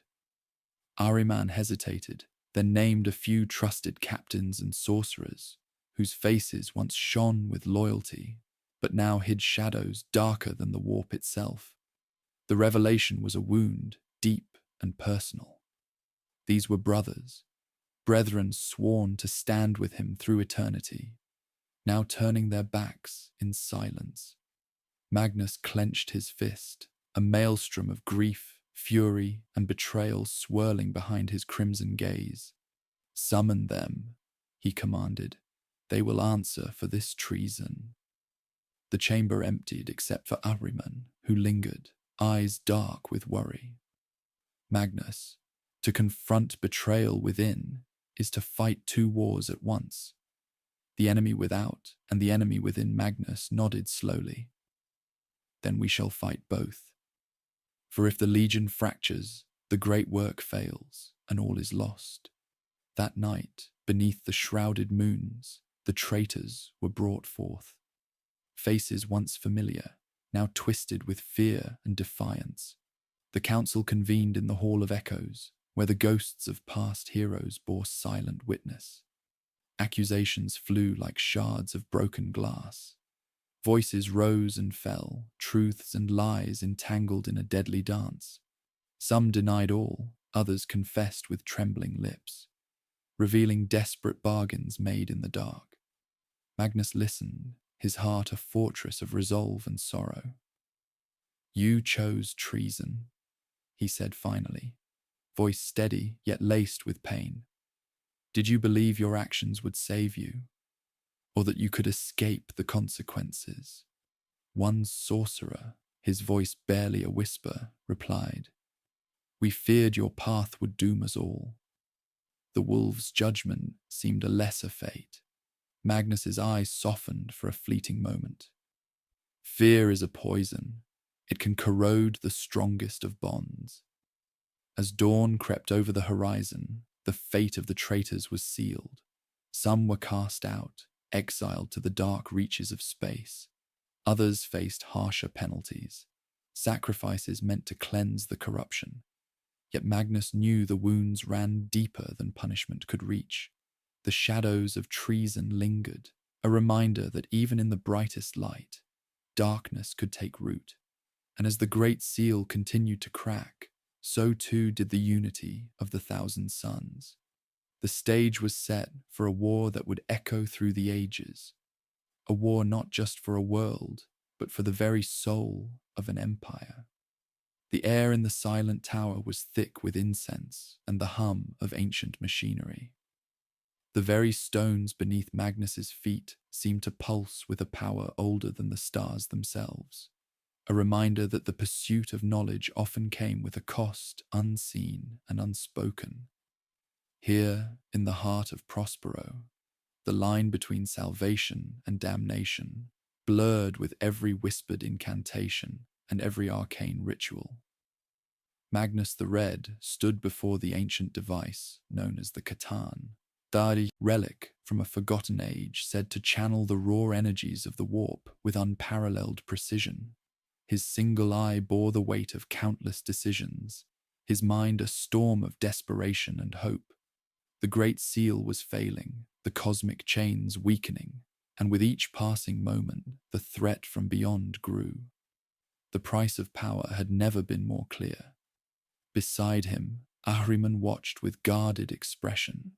Ahriman hesitated, then named a few trusted captains and sorcerers, whose faces once shone with loyalty, but now hid shadows darker than the warp itself. The revelation was a wound, deep and personal. These were brothers, brethren sworn to stand with him through eternity, now turning their backs in silence. Magnus clenched his fist, a maelstrom of grief, fury, and betrayal swirling behind his crimson gaze. "Summon them," he commanded. "They will answer for this treason." The chamber emptied except for Ahriman, who lingered, eyes dark with worry. "Magnus, to confront betrayal within is to fight two wars at once. The enemy without and the enemy within." Magnus nodded slowly. "Then we shall fight both. For if the Legion fractures, the great work fails, and all is lost." That night, beneath the shrouded moons, the traitors were brought forth. Faces once familiar, now twisted with fear and defiance. The council convened in the Hall of Echoes, where the ghosts of past heroes bore silent witness. Accusations flew like shards of broken glass. Voices rose and fell, truths and lies entangled in a deadly dance. Some denied all, others confessed with trembling lips, revealing desperate bargains made in the dark. Magnus listened, his heart a fortress of resolve and sorrow. "You chose treason," he said finally, voice steady yet laced with pain. "Did you believe your actions would save you, or that you could escape the consequences?" One sorcerer, his voice barely a whisper, replied, "We feared your path would doom us all." The wolves' judgment seemed a lesser fate. Magnus's eyes softened for a fleeting moment. "Fear is a poison. It can corrode the strongest of bonds." As dawn crept over the horizon, the fate of the traitors was sealed. Some were cast out, exiled to the dark reaches of space. Others faced harsher penalties, sacrifices meant to cleanse the corruption. Yet Magnus knew the wounds ran deeper than punishment could reach. The shadows of treason lingered, a reminder that even in the brightest light, darkness could take root. And as the Great Seal continued to crack, so too did the unity of the Thousand Sons. The stage was set for a war that would echo through the ages. A war not just for a world, but for the very soul of an empire. The air in the silent tower was thick with incense and the hum of ancient machinery. The very stones beneath Magnus's feet seemed to pulse with a power older than the stars themselves, a reminder that the pursuit of knowledge often came with a cost unseen and unspoken. Here, in the heart of Prospero, the line between salvation and damnation blurred with every whispered incantation and every arcane ritual. Magnus the Red stood before the ancient device known as the Catan, a relic from a forgotten age said to channel the raw energies of the warp with unparalleled precision. His single eye bore the weight of countless decisions, his mind a storm of desperation and hope. The Great Seal was failing, the cosmic chains weakening, and with each passing moment, the threat from beyond grew. The price of power had never been more clear. Beside him, Ahriman watched with guarded expression.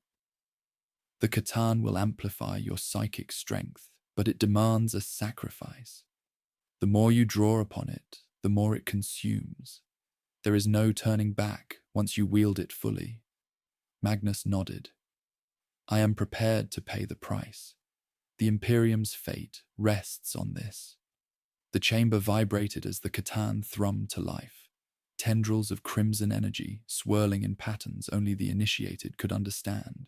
"The Catan will amplify your psychic strength, but it demands a sacrifice. The more you draw upon it, the more it consumes. There is no turning back once you wield it fully." Magnus nodded. "I am prepared to pay the price." The Imperium's fate rests on this. The chamber vibrated as the Catan thrummed to life, tendrils of crimson energy swirling in patterns only the initiated could understand.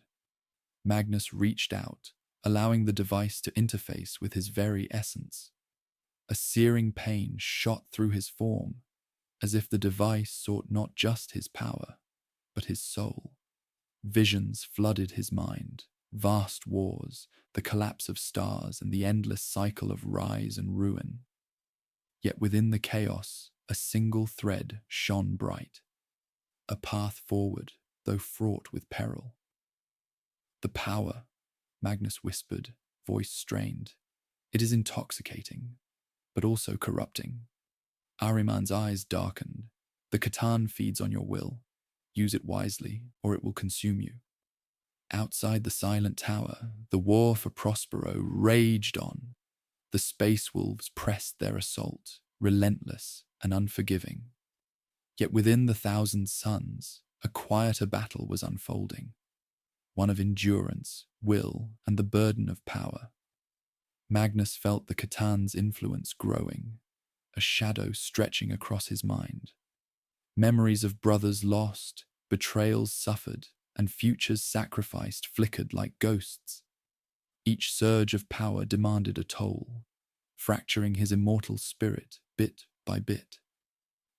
Magnus reached out, allowing the device to interface with his very essence. A searing pain shot through his form, as if the device sought not just his power, but his soul. Visions flooded his mind, vast wars, the collapse of stars, and the endless cycle of rise and ruin. Yet within the chaos, a single thread shone bright. A path forward, though fraught with peril. The power, Magnus whispered, voice strained. It is intoxicating, but also corrupting. Ahriman's eyes darkened. The Catan feeds on your will. Use it wisely, or it will consume you. Outside the silent tower, the war for Prospero raged on. The space wolves pressed their assault, relentless and unforgiving. Yet within the thousand suns, a quieter battle was unfolding. One of endurance, will, and the burden of power. Magnus felt the Catan's influence growing, a shadow stretching across his mind. Memories of brothers lost, betrayals suffered, and futures sacrificed flickered like ghosts. Each surge of power demanded a toll, fracturing his immortal spirit bit by bit.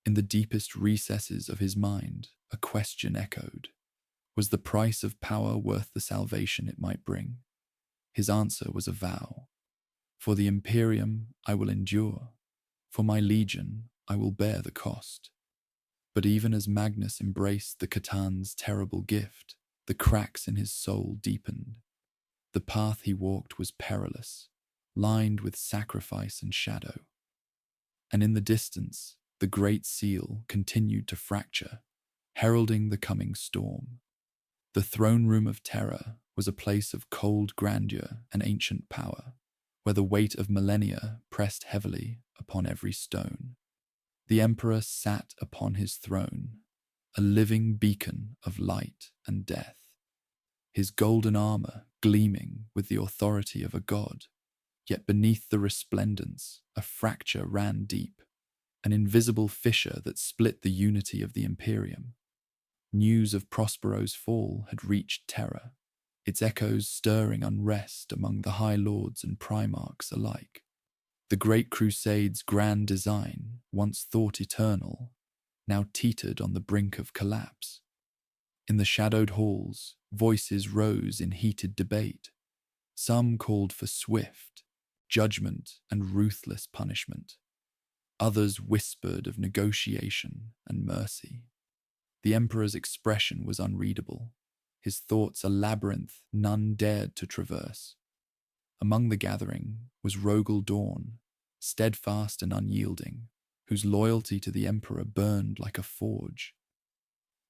In the deepest recesses of his mind, a question echoed. Was the price of power worth the salvation it might bring? His answer was a vow. For the Imperium I will endure. For my legion I will bear the cost. But even as Magnus embraced the Catan's terrible gift, the cracks in his soul deepened. The path he walked was perilous, lined with sacrifice and shadow. And in the distance, the Great Seal continued to fracture, heralding the coming storm. The throne room of terror was a place of cold grandeur and ancient power, where the weight of millennia pressed heavily upon every stone. The Emperor sat upon his throne, a living beacon of light and death, his golden armor gleaming with the authority of a god. Yet beneath the resplendence, a fracture ran deep, an invisible fissure that split the unity of the Imperium. News of Prospero's fall had reached Terra, its echoes stirring unrest among the High Lords and Primarchs alike. The Great Crusade's grand design, once thought eternal, now teetered on the brink of collapse. In the shadowed halls, voices rose in heated debate. Some called for swift judgment and ruthless punishment. Others whispered of negotiation and mercy. The Emperor's expression was unreadable, his thoughts a labyrinth none dared to traverse. Among the gathering was Rogel Dawn, steadfast and unyielding, whose loyalty to the Emperor burned like a forge.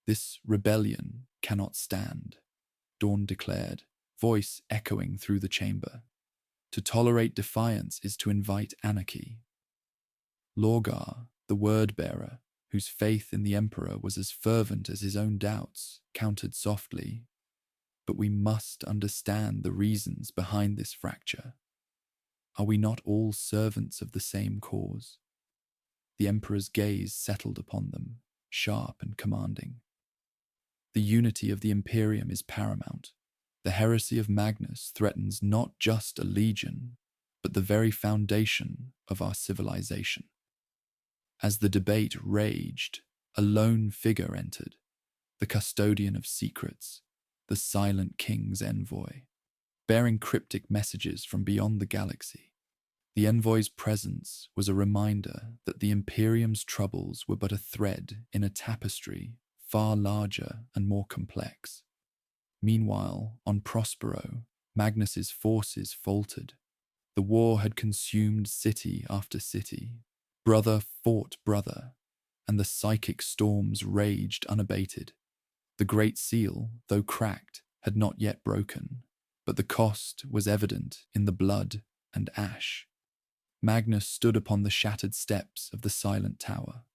This rebellion cannot stand, Dawn declared, voice echoing through the chamber. To tolerate defiance is to invite anarchy. Lorgar, the word-bearer, whose faith in the Emperor was as fervent as his own doubts, countered softly, "But we must understand the reasons behind this fracture. Are we not all servants of the same cause?" The Emperor's gaze settled upon them, sharp and commanding. "The unity of the Imperium is paramount. The Heresy of Magnus threatens not just a legion, but the very foundation of our civilization." As the debate raged, a lone figure entered, the custodian of secrets, the silent king's envoy, bearing cryptic messages from beyond the galaxy. The envoy's presence was a reminder that the Imperium's troubles were but a thread in a tapestry far larger and more complex. Meanwhile, on Prospero, Magnus's forces faltered. The war had consumed city after city. Brother fought brother, and the psychic storms raged unabated. The Great Seal, though cracked, had not yet broken, but the cost was evident in the blood and ash. Magnus stood upon the shattered steps of the silent tower,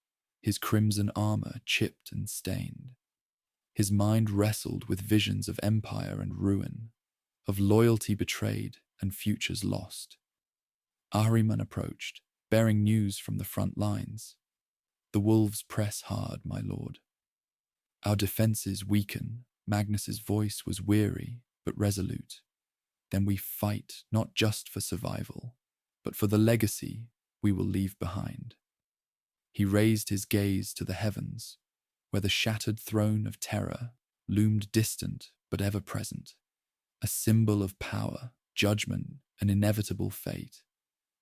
his crimson armor chipped and stained. His mind wrestled with visions of empire and ruin, of loyalty betrayed and futures lost. Ahriman approached, bearing news from the front lines. The wolves press hard, my lord. Our defenses weaken. Magnus's voice was weary but resolute. Then we fight not just for survival, but for the legacy we will leave behind. He raised his gaze to the heavens, where the shattered throne of terror loomed distant but ever present, a symbol of power, judgment, and inevitable fate.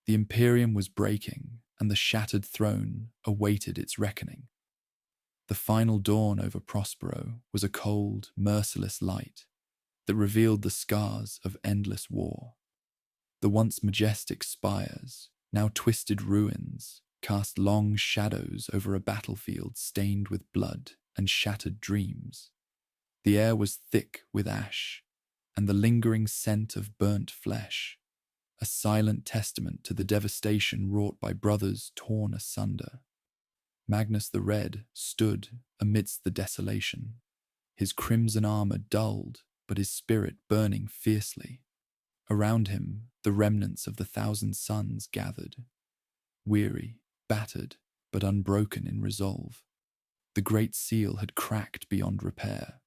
The Imperium was breaking, and the shattered throne awaited its reckoning. The final dawn over Prospero was a cold, merciless light that revealed the scars of endless war. The once majestic spires, now twisted ruins, cast long shadows over a battlefield stained with blood and shattered dreams. The air was thick with ash, and the lingering scent of burnt flesh, a silent testament to the devastation wrought by brothers torn asunder. Magnus the Red stood amidst the desolation, his crimson armor dulled, but his spirit burning fiercely. Around him, the remnants of the 1,000 suns gathered, weary, battered, but unbroken in resolve. The great seal had cracked beyond repair,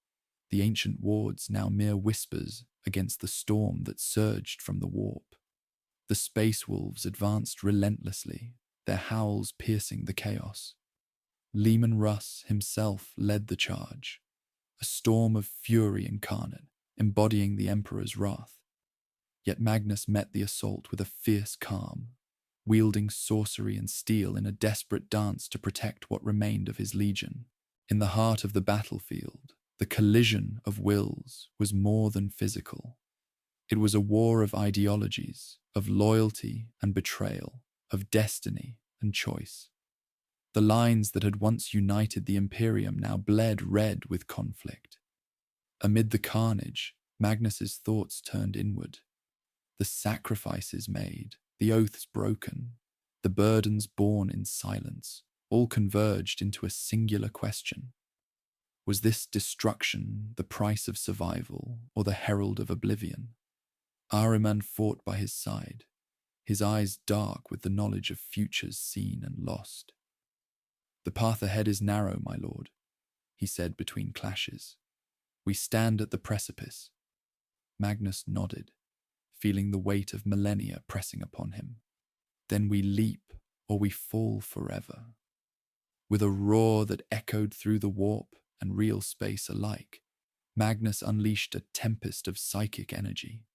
the ancient wards now mere whispers against the storm that surged from the warp. The space wolves advanced relentlessly, their howls piercing the chaos. Leman Russ himself led the charge, a storm of fury incarnate, embodying the Emperor's wrath. Yet Magnus met the assault with a fierce calm, wielding sorcery and steel in a desperate dance to protect what remained of his legion. In the heart of the battlefield, the collision of wills was more than physical. It was a war of ideologies, of loyalty and betrayal, of destiny and choice. The lines that had once united the Imperium now bled red with conflict. Amid the carnage, Magnus's thoughts turned inward. The sacrifices made, the oaths broken, the burdens borne in silence, all converged into a singular question. Was this destruction the price of survival or the herald of oblivion? Ahriman fought by his side, his eyes dark with the knowledge of futures seen and lost. "The path ahead is narrow, my lord," he said between clashes. "We stand at the precipice." Magnus nodded, feeling the weight of millennia pressing upon him. "Then we leap, or we fall forever." With a roar that echoed through the warp and real space alike, Magnus unleashed a tempest of psychic energy,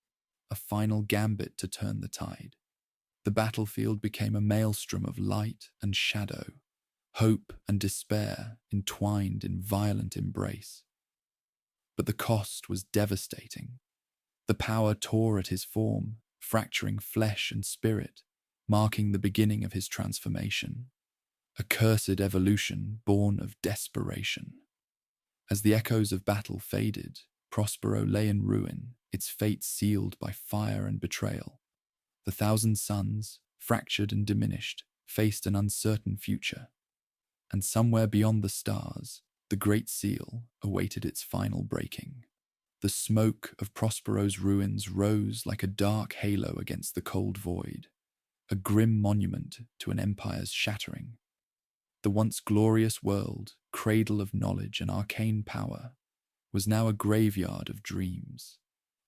a final gambit to turn the tide. The battlefield became a maelstrom of light and shadow, hope and despair entwined in violent embrace. But the cost was devastating. The power tore at his form, fracturing flesh and spirit, marking the beginning of his transformation, a cursed evolution born of desperation. As the echoes of battle faded, Prospero lay in ruin, its fate sealed by fire and betrayal. The 1,000 suns, fractured and diminished, faced an uncertain future. And somewhere beyond the stars, the Great Seal awaited its final breaking. The smoke of Prospero's ruins rose like a dark halo against the cold void, a grim monument to an empire's shattering. The once glorious world, cradle of knowledge and arcane power, was now a graveyard of dreams.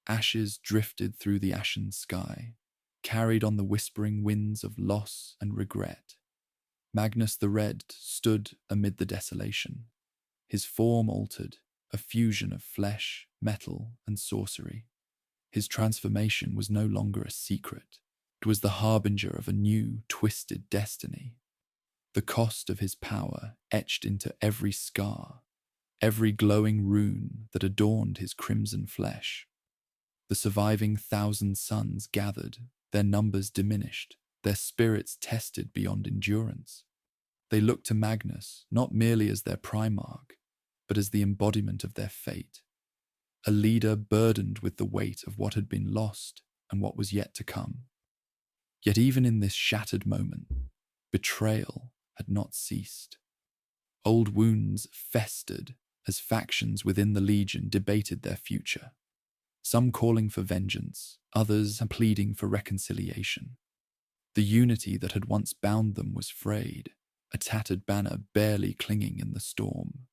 Ashes drifted through the ashen sky, carried on the whispering winds of loss and regret. Magnus the Red stood amid the desolation, his form altered, a fusion of flesh, metal, and sorcery. His transformation was no longer a secret. It was the harbinger of a new, twisted destiny. The cost of his power etched into every scar, every glowing rune that adorned his crimson flesh. The surviving 1,000 suns gathered, their numbers diminished, their spirits tested beyond endurance. They looked to Magnus not merely as their primarch, but as the embodiment of their fate, a leader burdened with the weight of what had been lost and what was yet to come. Yet even in this shattered moment, betrayal had not ceased. Old wounds festered as factions within the Legion debated their future. some calling for vengeance, others pleading for reconciliation. The unity that had once bound them was frayed, a tattered banner barely clinging in the storm.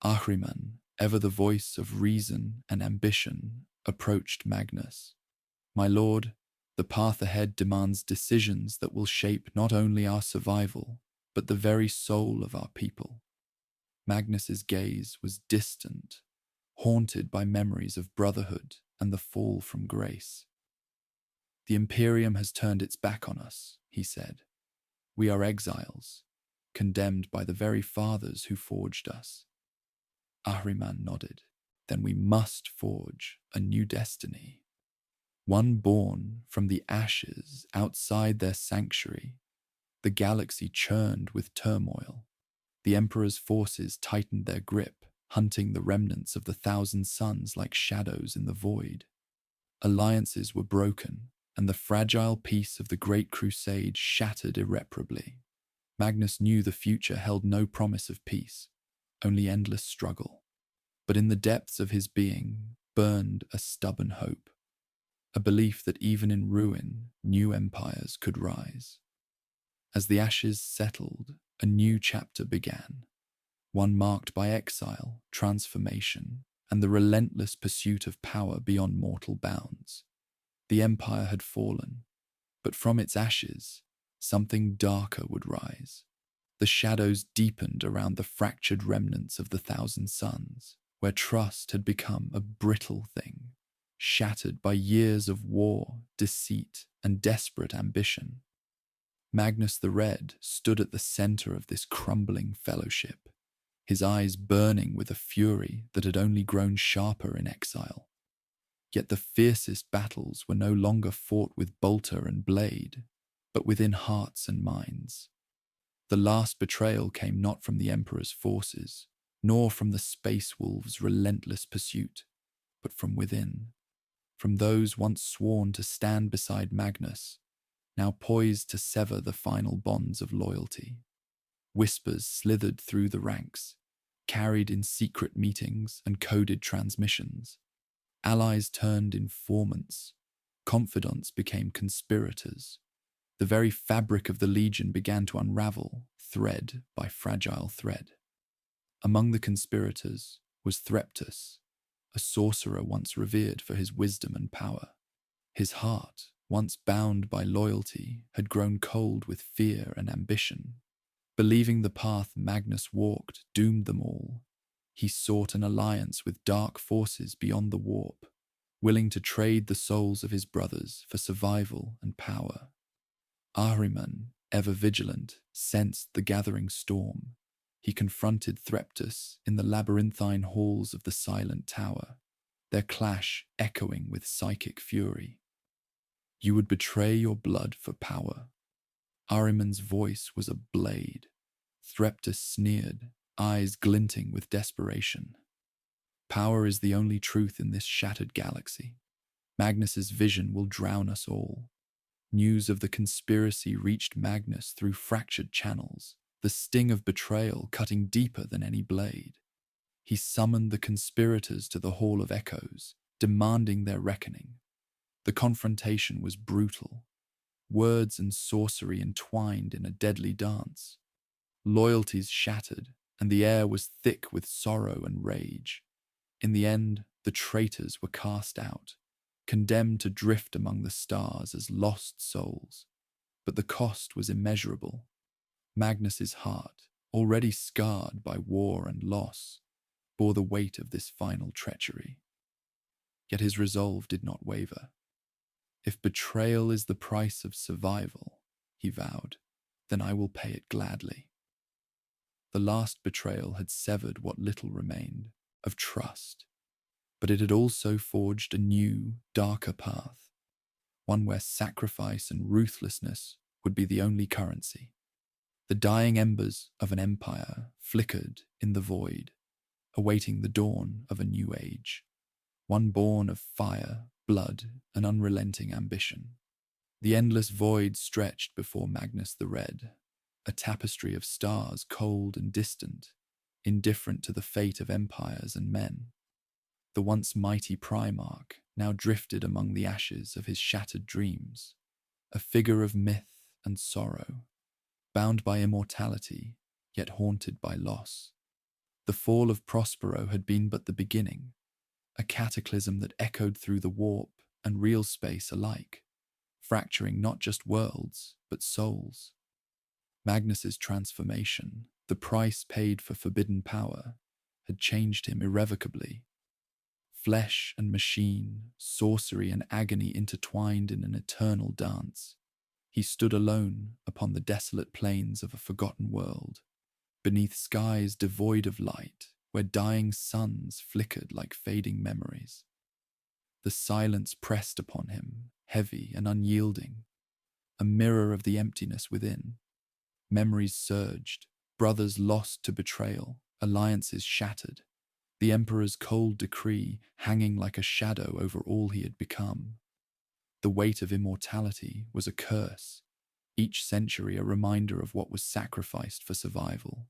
Ahriman, ever the voice of reason and ambition, approached Magnus. "My lord, the path ahead demands decisions that will shape not only our survival, but the very soul of our people." Magnus's gaze was distant, haunted by memories of brotherhood and the fall from grace. "The Imperium has turned its back on us," he said. "We are exiles, condemned by the very fathers who forged us." Ahriman nodded. "Then we must forge a new destiny. One born from the ashes outside their sanctuary." The galaxy churned with turmoil. The Emperor's forces tightened their grip, hunting the remnants of the thousand suns like shadows in the void. Alliances were broken, and the fragile peace of the Great Crusade shattered irreparably. Magnus knew the future held no promise of peace, only endless struggle. But in the depths of his being burned a stubborn hope, a belief that even in ruin, new empires could rise. As the ashes settled, a new chapter began, one marked by exile, transformation, and the relentless pursuit of power beyond mortal bounds. The empire had fallen, but from its ashes, something darker would rise. The shadows deepened around the fractured remnants of the thousand suns, where trust had become a brittle thing, shattered by years of war, deceit, and desperate ambition. Magnus the Red stood at the center of this crumbling fellowship, his eyes burning with a fury that had only grown sharper in exile. Yet the fiercest battles were no longer fought with bolter and blade, but within hearts and minds. The last betrayal came not from the Emperor's forces, nor from the Space Wolves' relentless pursuit, but from within, from those once sworn to stand beside Magnus, now poised to sever the final bonds of loyalty. Whispers slithered through the ranks, carried in secret meetings and coded transmissions. Allies turned informants, confidants became conspirators. The very fabric of the Legion began to unravel, thread by fragile thread. Among the conspirators was Threptus, a sorcerer once revered for his wisdom and power. His heart, once bound by loyalty, had grown cold with fear and ambition. Believing the path Magnus walked doomed them all, he sought an alliance with dark forces beyond the warp, willing to trade the souls of his brothers for survival and power. Ahriman, ever vigilant, sensed the gathering storm. He confronted Threptus in the labyrinthine halls of the Silent Tower, their clash echoing with psychic fury. "You would betray your blood for power." Ahriman's voice was a blade. Threptus sneered, eyes glinting with desperation. "Power is the only truth in this shattered galaxy. Magnus's vision will drown us all." News of the conspiracy reached Magnus through fractured channels, the sting of betrayal cutting deeper than any blade. He summoned the conspirators to the Hall of Echoes, demanding their reckoning. The confrontation was brutal. Words and sorcery entwined in a deadly dance. Loyalties shattered, and the air was thick with sorrow and rage. In the end, the traitors were cast out, condemned to drift among the stars as lost souls. But the cost was immeasurable. Magnus's heart, already scarred by war and loss, bore the weight of this final treachery. Yet his resolve did not waver. "If betrayal is the price of survival," he vowed, "then I will pay it gladly." The last betrayal had severed what little remained of trust, but it had also forged a new, darker path, one where sacrifice and ruthlessness would be the only currency. The dying embers of an empire flickered in the void, awaiting the dawn of a new age, one born of fire, blood, and unrelenting ambition. The endless void stretched before Magnus the Red, a tapestry of stars cold and distant, indifferent to the fate of empires and men. The once mighty Primarch, now drifted among the ashes of his shattered dreams, a figure of myth and sorrow, bound by immortality, yet haunted by loss. The fall of Prospero had been but the beginning, a cataclysm that echoed through the warp and real space alike, fracturing not just worlds, but souls. Magnus's transformation, the price paid for forbidden power, had changed him irrevocably. Flesh and machine, sorcery and agony intertwined in an eternal dance. He stood alone upon the desolate plains of a forgotten world, beneath skies devoid of light, where dying suns flickered like fading memories. The silence pressed upon him, heavy and unyielding, a mirror of the emptiness within. Memories surged, brothers lost to betrayal, alliances shattered, the Emperor's cold decree hanging like a shadow over all he had become. The weight of immortality was a curse, each century a reminder of what was sacrificed for survival.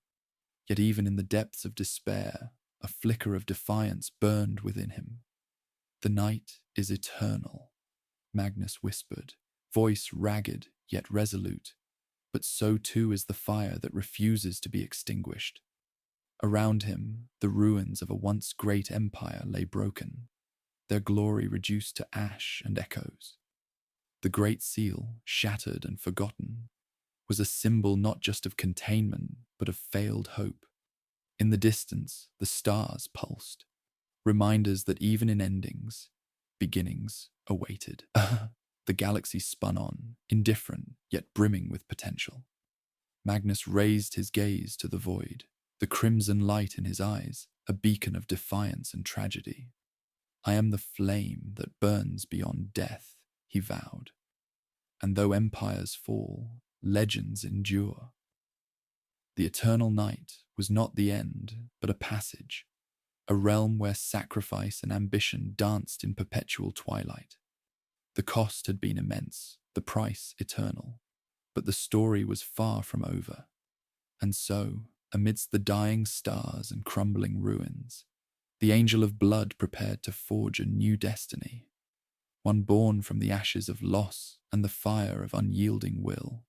Yet even in the depths of despair, a flicker of defiance burned within him. "The night is eternal," Magnus whispered, voice ragged yet resolute, but so too is the fire that refuses to be extinguished. Around him, the ruins of a once great empire lay broken, their glory reduced to ash and echoes. The Great Seal, shattered and forgotten, was a symbol not just of containment, but of failed hope. In the distance, the stars pulsed, reminders that even in endings, beginnings awaited. The galaxy spun on, indifferent yet brimming with potential. Magnus raised his gaze to the void, the crimson light in his eyes, a beacon of defiance and tragedy. "I am the flame that burns beyond death," he vowed. "And though empires fall, legends endure." The eternal night was not the end, but a passage, a realm where sacrifice and ambition danced in perpetual twilight. The cost had been immense, the price eternal, but the story was far from over. And so, amidst the dying stars and crumbling ruins, the Angel of Blood prepared to forge a new destiny, one born from the ashes of loss and the fire of unyielding will.